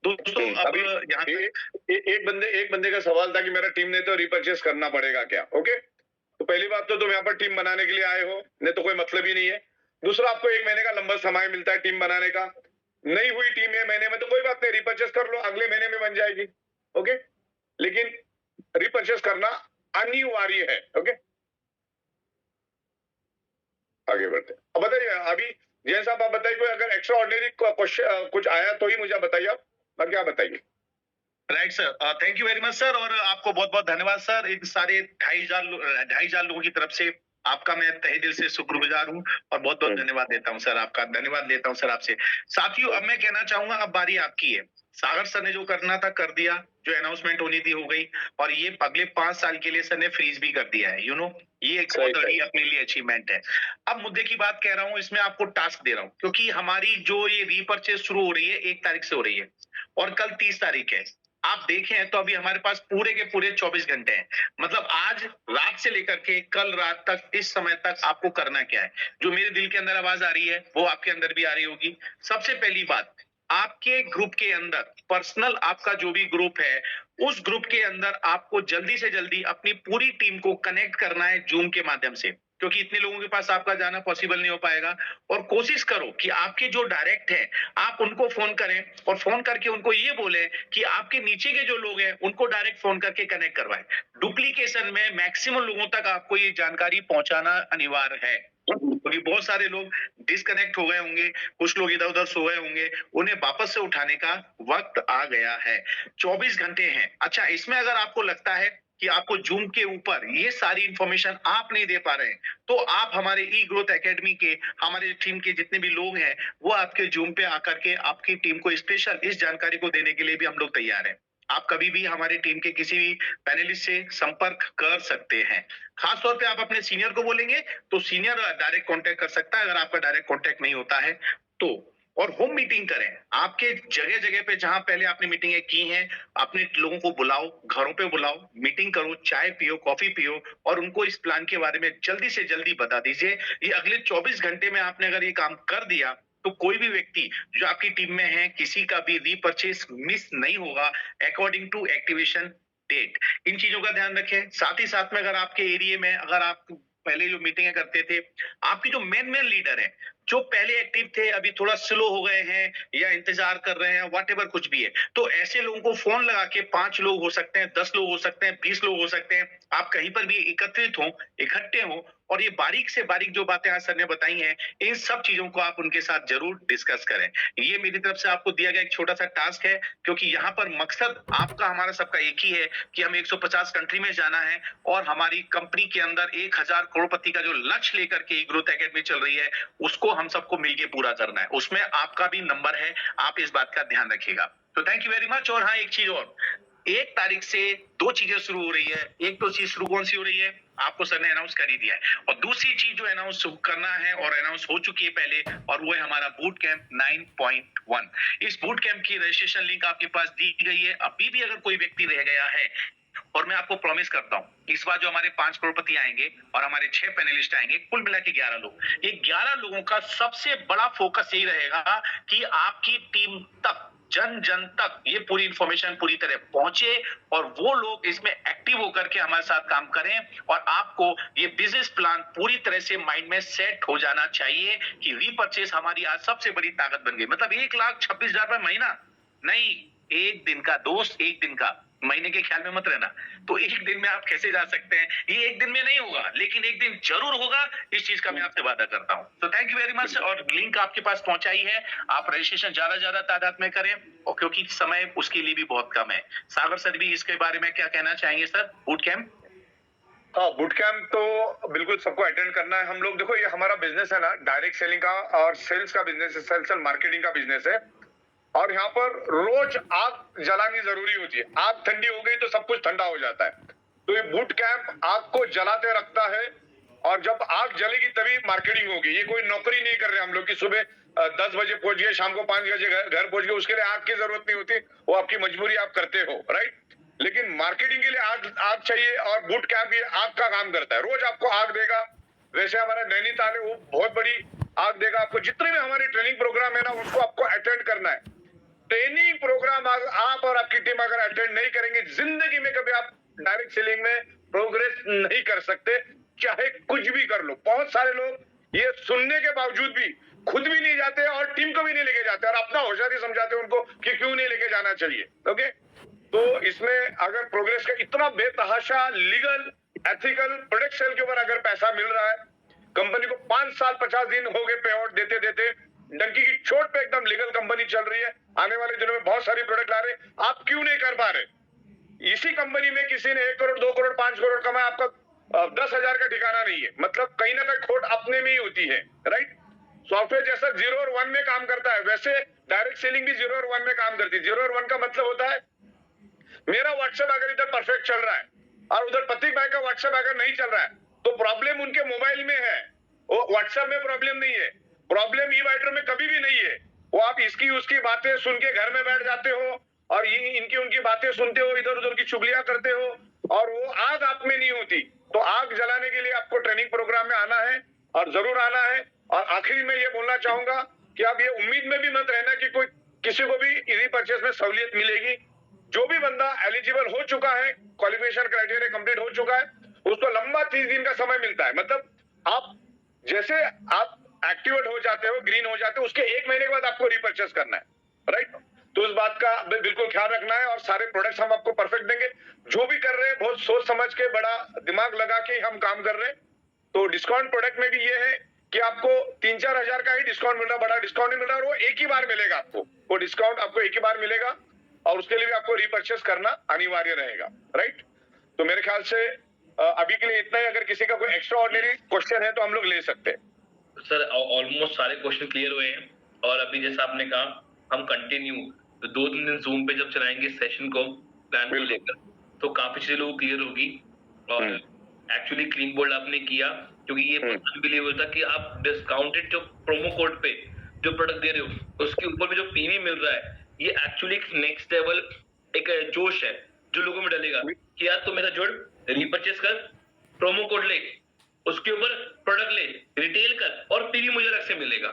दोस्तों। अब अभी यहाँ एक बंदे का सवाल था कि मेरा टीम ने तो रिपर्चेस करना पड़ेगा क्या? ओके, तो पहली बात तो तुम यहाँ पर टीम बनाने के लिए आए हो, नहीं तो कोई मतलब ही नहीं है। दूसरा, आपको 1 महीने का लंबा समय मिलता है टीम बनाने का। नहीं हुई टीम 1 महीने में तो कोई बात नहीं, रिपर्चेस कर लो, अगले महीने में बन जाएगी। ओके, लेकिन रिपर्चेस करना अनिवार्य है। ओके, आगे बढ़ते। अब बताइए, अभी जैन साहब आप बताइए, कोई अगर एक्स्ट्रा ऑर्डिनरी क्वेश्चन कुछ आया तो ही मुझे बताइए आप, बाकी आप बताइए। Right sir, thank you very much sir, और आपको बहुत बहुत धन्यवाद सर। इन सारे 2,500 लोगों की तरफ से आपका मैं तहे दिल से शुक्रगुजार हूँ और बहुत बहुत धन्यवाद देता हूँ सर, आपका धन्यवाद लेता हूँ सर आपसे। साथियों, अब मैं कहना चाहूंगा, अब बारी आपकी है। सागर सर ने जो करना था कर दिया, जो अनाउंसमेंट होनी थी हो गई, और ये अगले 5 साल के लिए सर ने फ्रीज भी कर दिया है। ये एक बहुत बड़ी अपने लिए अचीवमेंट है। अब मुद्दे की बात कह रहा हूँ, इसमें आपको टास्क दे रहा हूँ, क्योंकि हमारी जो ये रीपर्चेज शुरू हो रही है 1 तारीख से हो रही है और कल 30 तारीख है। आप देखें तो अभी हमारे पास पूरे के पूरे 24 घंटे हैं। मतलब आज रात से लेकर के कल रात तक, इस समय तक आपको करना क्या है। जो मेरे दिल के अंदर आवाज आ रही है वो आपके अंदर भी आ रही होगी। सबसे पहली बात, आपके ग्रुप के अंदर पर्सनल आपका जो भी ग्रुप है, उस ग्रुप के अंदर आपको जल्दी से जल्दी अपनी पूरी टीम को कनेक्ट करना है जूम के माध्यम से, क्योंकि इतने लोगों के पास आपका जाना पॉसिबल नहीं हो पाएगा। और कोशिश करो कि आपके जो डायरेक्ट हैं आप उनको फोन करें और फोन करके उनको ये बोले कि आपके नीचे के जो लोग हैं उनको डायरेक्ट फोन करके कनेक्ट करवाएं। डुप्लीकेशन में मैक्सिमम लोगों तक आपको ये जानकारी पहुंचाना अनिवार्य है, क्योंकि बहुत सारे लोग डिस्कनेक्ट हो गए होंगे, कुछ लोग इधर उधर सो गए होंगे, उन्हें वापस से उठाने का वक्त आ गया है। 24 घंटे हैं। अच्छा, इसमें अगर आपको लगता है कि आपको जूम के ऊपर ये सारी इंफॉर्मेशन आप नहीं दे पा रहे हैं, तो आप हमारे ई ग्रोथ एकेडमी के, हमारे टीम के जितने भी लोग हैं, वो आपके जूम पे आकर के आपकी टीम को स्पेशल इस जानकारी को देने के लिए भी हम लोग तैयार हैं। आप कभी भी हमारी टीम के किसी भी पैनलिस्ट से संपर्क कर सकते हैं। खास तौर पे आप अपने सीनियर को बोलेंगे तो सीनियर डायरेक्ट कांटेक्ट कर सकता है, अगर आपका डायरेक्ट कांटेक्ट नहीं होता है तो। और होम मीटिंग करें, आपके जगह जगह पे जहां पहले आपने मीटिंगें की हैं, अपने लोगों को बुलाओ, घरों पे बुलाओ, मीटिंग करो, चाय पियो, कॉफी पियो और उनको इस प्लान के बारे में जल्दी से जल्दी बता दीजिए। ये अगले 24 घंटे में आपने अगर ये काम कर दिया तो कोई भी व्यक्ति जो आपकी टीम में है, किसी का भी रीपर्चेस मिस नहीं होगा अकॉर्डिंग टू एक्टिवेशन डेट। इन चीजों का ध्यान रखें। साथ ही साथ में अगर आपके एरिया में, अगर आप पहले जो मीटिंगें करते थे, आपकी जो मेन लीडर है, जो पहले एक्टिव थे अभी थोड़ा स्लो हो गए हैं या इंतजार कर रहे हैं, व्हाटएवर कुछ भी है, तो ऐसे लोगों को फोन लगा के 5 लोग हो सकते हैं, 10 लोग हो सकते हैं, 20 लोग हो सकते हैं, आप कहीं पर भी एकत्रित हो, इकट्ठे हो और ये बारीक से बारीक जो बातें आज सर ने बताई हैं, इन सब चीजों को आप उनके साथ जरूर डिस्कस करें। ये मेरी तरफ से आपको दिया गया एक छोटा सा टास्क है, क्योंकि यहाँ पर मकसद आपका हमारा सबका एक ही है कि हमें 150 कंट्री में जाना है और हमारी कंपनी के अंदर 1000 करोड़पति का जो लक्ष्य लेकर के ग्रोथ एकेडमी चल रही है, उसको हम सबको मिलकर पूरा करना है। उसमें आपका भी नंबर है, आप इस बात का ध्यान रखिएगा। तो थैंक यू वेरी मच। और हाँ, एक चीज और, 1 तारीख से 2 चीजें शुरू हो रही है। एक तो चीज शुरू कौन सी हो रही है, आपको सर ने अनाउंस कर ही दिया है, और दूसरी चीज जो अनाउंस करना है और अनाउंस हो चुकी है पहले, और वो है हमारा बूट कैंप 9.1। इस बूट कैंप की रजिस्ट्रेशन लिंक आपके पास दी गई है। अभी भी अगर कोई व्यक्ति रह गया है, और मैं आपको प्रॉमिस करता हूं इस बार जो हमारे 5 करोड़पति आएंगे और हमारे 6 पैनलिस्ट आएंगे, कुल मिला के 11 लोग, ये 11 लोगों का सबसे बड़ा फोकस यही रहेगा कि आपकी टीम तक, जन जन तक ये पूरी इंफॉर्मेशन पूरी तरह पहुंचे, और वो लोग इसमें एक्टिव होकर के हमारे साथ काम करें, और आपको ये बिजनेस प्लान पूरी तरह से माइंड में सेट हो जाना चाहिए कि रीपर्चेस हमारी आज सबसे बड़ी ताकत बन गई। मतलब 1,26,000 रुपए महीना नहीं, एक दिन का दोस्त, एक दिन का, महीने के ख्याल में मत रहना। तो एक दिन में आप कैसे जा सकते हैं, ये एक दिन में नहीं होगा, लेकिन एक दिन जरूर होगा, इस चीज का मैं आपसे वादा करता हूं। तो थैंक यू वेरी मच, और लिंक आपके पास पहुंचाई है, आप रजिस्ट्रेशन ज्यादा तादाद में करें, और क्योंकि समय उसके लिए भी बहुत कम है। सागर सर भी इसके बारे में क्या कहना चाहेंगे सर, बूट कैंप? हाँ, बूट कैंप तो बिल्कुल सबको अटेंड करना है। हम लोग देखो, ये हमारा बिजनेस है ना, डायरेक्ट सेलिंग का और सेल्स का बिजनेस है, सेल्स एंड मार्केटिंग का बिजनेस है, और यहाँ पर रोज आग जलानी जरूरी होती है। आग ठंडी हो गई तो सब कुछ ठंडा हो जाता है। तो ये बूट कैंप आग को जलाते रखता है, और जब आग जलेगी तभी मार्केटिंग होगी। ये कोई नौकरी नहीं कर रहे हम लोग कि सुबह 10 बजे पहुंच गए, शाम को 5 बजे घर पहुंच गए, उसके लिए आग की जरूरत नहीं होती, वो आपकी मजबूरी, आप करते हो, राइट। लेकिन मार्केटिंग के लिए आग चाहिए, और बूट कैंप ये आग का काम करता है, रोज आपको आग देगा। वैसे हमारा नैनीताल है, वो बहुत बड़ी आग देगा आपको। जितने भी हमारे ट्रेनिंग प्रोग्राम है ना, उसको आपको अटेंड करना है। ट्रेनिंग प्रोग्राम आप और आपकी टीम अगर अटेंड नहीं करेंगे, जिंदगी में कभी आप डायरेक्ट सेलिंग में प्रोग्रेस नहीं कर सकते, चाहे कुछ भी कर लो। बहुत सारे लोग ये सुनने के बावजूद भी खुद भी नहीं जाते और टीम को भी नहीं लेके जाते, और अपना होशियारी समझाते उनको कि क्यों नहीं लेके जाना चाहिए। ओके, तो इसमें अगर प्रोग्रेस का इतना बेतहाशा लीगल एथिकल प्रोडक्ट सेल के ऊपर अगर पैसा मिल रहा है, कंपनी को 5 साल 50 दिन हो गए पे आउट देते देते, डंकी की चोट पे एकदम लीगल कंपनी चल रही है, आने वाले दिनों में बहुत सारी प्रोडक्ट ला रहे, आप क्यों नहीं कर पा रहे? इसी कंपनी में किसी ने 1 करोड़ 2 करोड़ 5 करोड़ कमाया, आपका 10,000 का ठिकाना नहीं है। मतलब कहीं ना कहीं खोट अपने में ही होती है, राइट। सॉफ्टवेयर जैसा 0 और 1 में काम करता है, वैसे डायरेक्ट सेलिंग भी 0 और 1 में काम करती है। 0 और 1 का मतलब होता है, मेरा व्हाट्सएप अगर इधर परफेक्ट चल रहा है और उधर प्रतीक भाई का व्हाट्सएप अगर नहीं चल रहा है, तो प्रॉब्लम उनके मोबाइल में है, वो व्हाट्सएप में प्रॉब्लम नहीं है। प्रॉब्लम ई-वाइटर में कभी भी नहीं है। वो आप इसकी उसकी बातें सुन के घर में बैठ जाते हो, और ये इनकी उनकी बातें सुनते हो, इधर उधर की चुगलियां करते हो, और वो आग आप में नहीं होती। तो आग जलाने के लिए आपको ट्रेनिंग प्रोग्राम में आना है, और जरूर आना है। और आखिरी में ये बोलना चाहूंगा कि आप ये उम्मीद में भी मत रहना कि कोई किसी को भी इजी परचेस में सहूलियत मिलेगी। जो भी बंदा एलिजिबल हो चुका है, क्वालिफिकेशन क्राइटेरिया कंप्लीट हो चुका है, उसको लंबा 30 दिन का समय मिलता है। मतलब आप जैसे आप एक्टिवेट हो जाते हो, ग्रीन हो जाते हो, उसके 1 महीने के बाद आपको रीपर्चेस करना है, राइट। तो उस बात का बिल्कुल ख्याल रखना है, और सारे प्रोडक्ट्स हम आपको परफेक्ट देंगे। जो भी कर रहे हैं बहुत सोच समझ के, बड़ा दिमाग लगा के हम काम कर रहे हैं। तो डिस्काउंट प्रोडक्ट में भी ये है कि आपको 3-4 हजार का ही डिस्काउंट मिल रहा है, बड़ा डिस्काउंट नहीं मिल रहा है, और वो एक ही बार मिलेगा आपको। वो डिस्काउंट आपको एक ही बार मिलेगा, और उसके लिए भी आपको रीपर्चेस करना अनिवार्य रहेगा, राइट। तो मेरे ख्याल से अभी के लिए इतना ही। अगर किसी का कोई एक्स्ट्रा ऑर्डिनरी क्वेश्चन है तो हम लोग ले सकते हैं। सर ऑलमोस्ट सारे क्वेश्चन क्लियर हुए हैं, और अभी जैसा आपने कहा हम कंटिन्यू 2-3 दिन जूम पे जब चलाएंगे सेशन को प्लान को लेकर, तो काफी चीजें लोगों को क्लियर होगी। और एक्चुअली क्लीन बोल्ड आपने किया, क्योंकि ये अनबिलीवेबल था कि आप डिस्काउंटेड जो प्रोमो कोड पे जो प्रोडक्ट दे रहे हो, उसके ऊपर भी जो पीवी मिल रहा है, ये एक्चुअली एक नेक्स्ट लेवल एक जोश है जो लोगों में डलेगा कि यार तू मेरा जुड़, रीपर्चेस कर, प्रोमो कोड ले, उसके ऊपर प्रोडक्ट ले, रिटेल कर, और पीवी मुझे अलग से मिलेगा।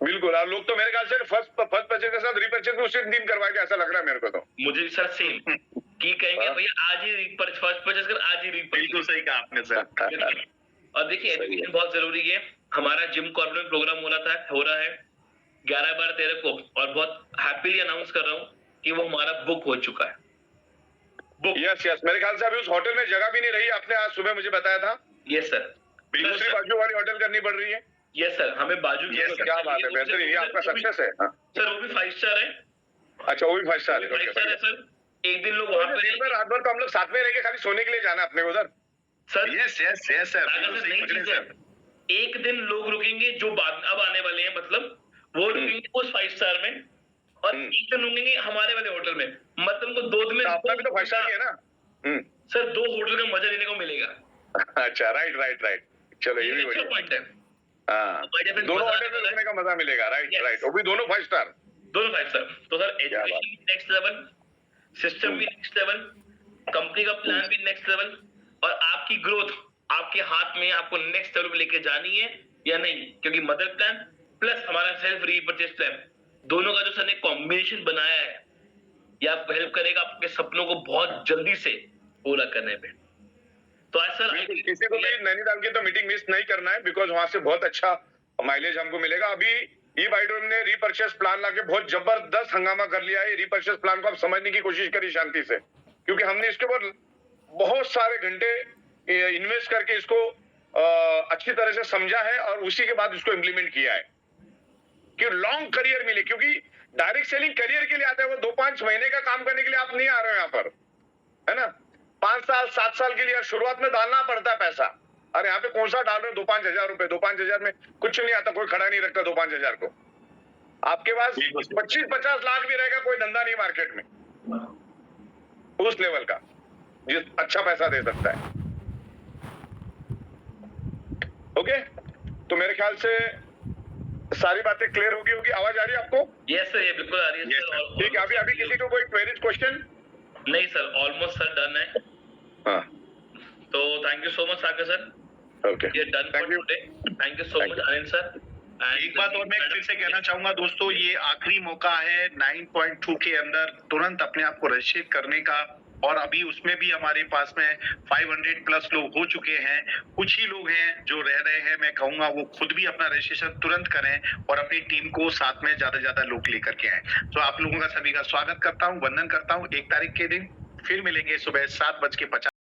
बिल्कुल, और लोग तो मेरे ख्याल से फर्स्ट परचेज के साथ रीपर्चेज भी उसी दिन करवाएंगे, ऐसा लग रहा है मेरे को। तो मुझे सर सेम कि कहेंगे भैया आज ही फर्स्ट परचेज कर, आज ही रीपर्चेज। बिल्कुल सही कहा आपने सर। और देखिए एजुकेशन बहुत जरूरी है। हमारा जिम कॉर्पोरेट प्रोग्राम हो रहा है 11/12/13 को, और बहुत हैप्पीली अनाउंस कर रहा हूँ कि वो हमारा बुक हो चुका है। बुक, यस, मेरे ख्याल से अभी उस होटल में जगह भी नहीं रही, आपने आज सुबह मुझे बताया था। यस सर, दूसरी बाजू वाली होटल करनी पड़ रही है। यस सर, हमें बाजू की क्या बात है, बेहतरीन, ये आपका सक्सेस है। सर वो भी 5 स्टार है। अच्छा, वो भी 5 स्टार है। 5 स्टार है सर। एक दिन लोग वहां पे रात भर तो हम लोग साथ में रहेंगे, खाली सोने के लिए जाना अपने उधर। सर यस सर, एक दिन लोग रुकेंगे जो बाद अब आने वाले हैं, मतलब वो रुकेंगे उस 5 स्टार में, और हम्म। एक दिन रुकेंगे हमारे वाले होटल में, मतलब उनको 2 दिन में तो अपना भी तो 5 स्टार ही है ना। सर 2 होटल का मजा लेने को मिलेगा। अच्छा, राइट। चलो ये ये भी अच्छा बढ़िया। पॉइंट है। हाँ, हमारे यहाँ पे दोनों मजा होटल आने में वाला है। रुकने का मजा मिलेगा। Right Yes. वो भी दोनों 5 स्टार। दोनों 5 स्टार। तो सर क्या बात। एजुकेशन भी नेक्स्ट लेवल, सिस्टम भी नेक्स्ट लेवल, कंपनी का प्लान भी नेक्स्ट लेवल, और आपकी ग्रोथ आपके हाथ में, आपको नेक्स्ट लेवल पे लेके जानी है या नहीं, क्योंकि मदर प्लान प्लस हमारा सेल्फ रीपर्चेज प्लान, दोनों का जो सर ने कॉम्बिनेशन बनाया है, ये आपको हेल्प करेगा आपके सपनों को बहुत जल्दी से पूरा करने में। तो आज सर बिल्कुल, किसी को भी नैनीताल की तो मीटिंग मिस नहीं करना है, बिकॉज वहां से बहुत अच्छा माइलेज हमको मिलेगा। अभी ई बाइडोन ने रीपर्चेस प्लान लाके बहुत जबरदस्त हंगामा कर लिया है। रीपर्चेस प्लान को आप समझने की कोशिश करिए शांति से, क्योंकि हमने इसके ऊपर बहुत सारे घंटे इन्वेस्ट करके इसको अच्छी तरह से समझा है और उसी के बाद इसको इम्प्लीमेंट किया है कि लॉन्ग करियर मिले। क्योंकि डायरेक्ट सेलिंग करियर के लिए आता है, वो 2-5 महीने का काम करने के लिए आप नहीं आ रहे हो यहाँ पर, है ना। 5 साल 7 साल के लिए शुरुआत में डालना पड़ता है पैसा। और यहाँ पे कौन सा डाल रहे हो 2-5 हजार रुपए? 2-5 हजार में कुछ नहीं आता, कोई खड़ा नहीं रखता 2-5 हजार को। आपके पास 25-50 लाख भी रहेगा, कोई धंधा नहीं मार्केट में उस लेवल का जिस अच्छा पैसा दे सकता है। ओके, तो मेरे ख्याल से सारी बातें क्लियर होगी। आवाज आ रही है आपको? यस सर, ये बिल्कुल आ रही है Yes, सर। sir. ठीक है, अभी किसी को कोई क्वेरीज क्वेश्चन? नहीं सर, ऑलमोस्ट सर डन है। हाँ, तो thank you so much Sagar sir, okay, ये done for thank you. Today. Thank you so Thank much Anand sir. एक बात और मैं फिर से कहना चाहूंगा दोस्तों, ये आखिरी मौका है 9.2 के अंदर तुरंत अपने आप को रजिस्ट्रेट करने का। और अभी उसमें भी हमारे पास में 500 प्लस लोग हो चुके हैं। कुछ ही लोग हैं जो रह रहे हैं, मैं कहूंगा वो खुद भी अपना रजिस्ट्रेशन तुरंत करें और अपनी टीम को साथ में ज्यादा लोग लेकर के आए। तो आप लोगों का सभी का स्वागत करता हूं, वंदन करता हूं। 1 तारीख के दिन फिर मिलेंगे सुबह 7:50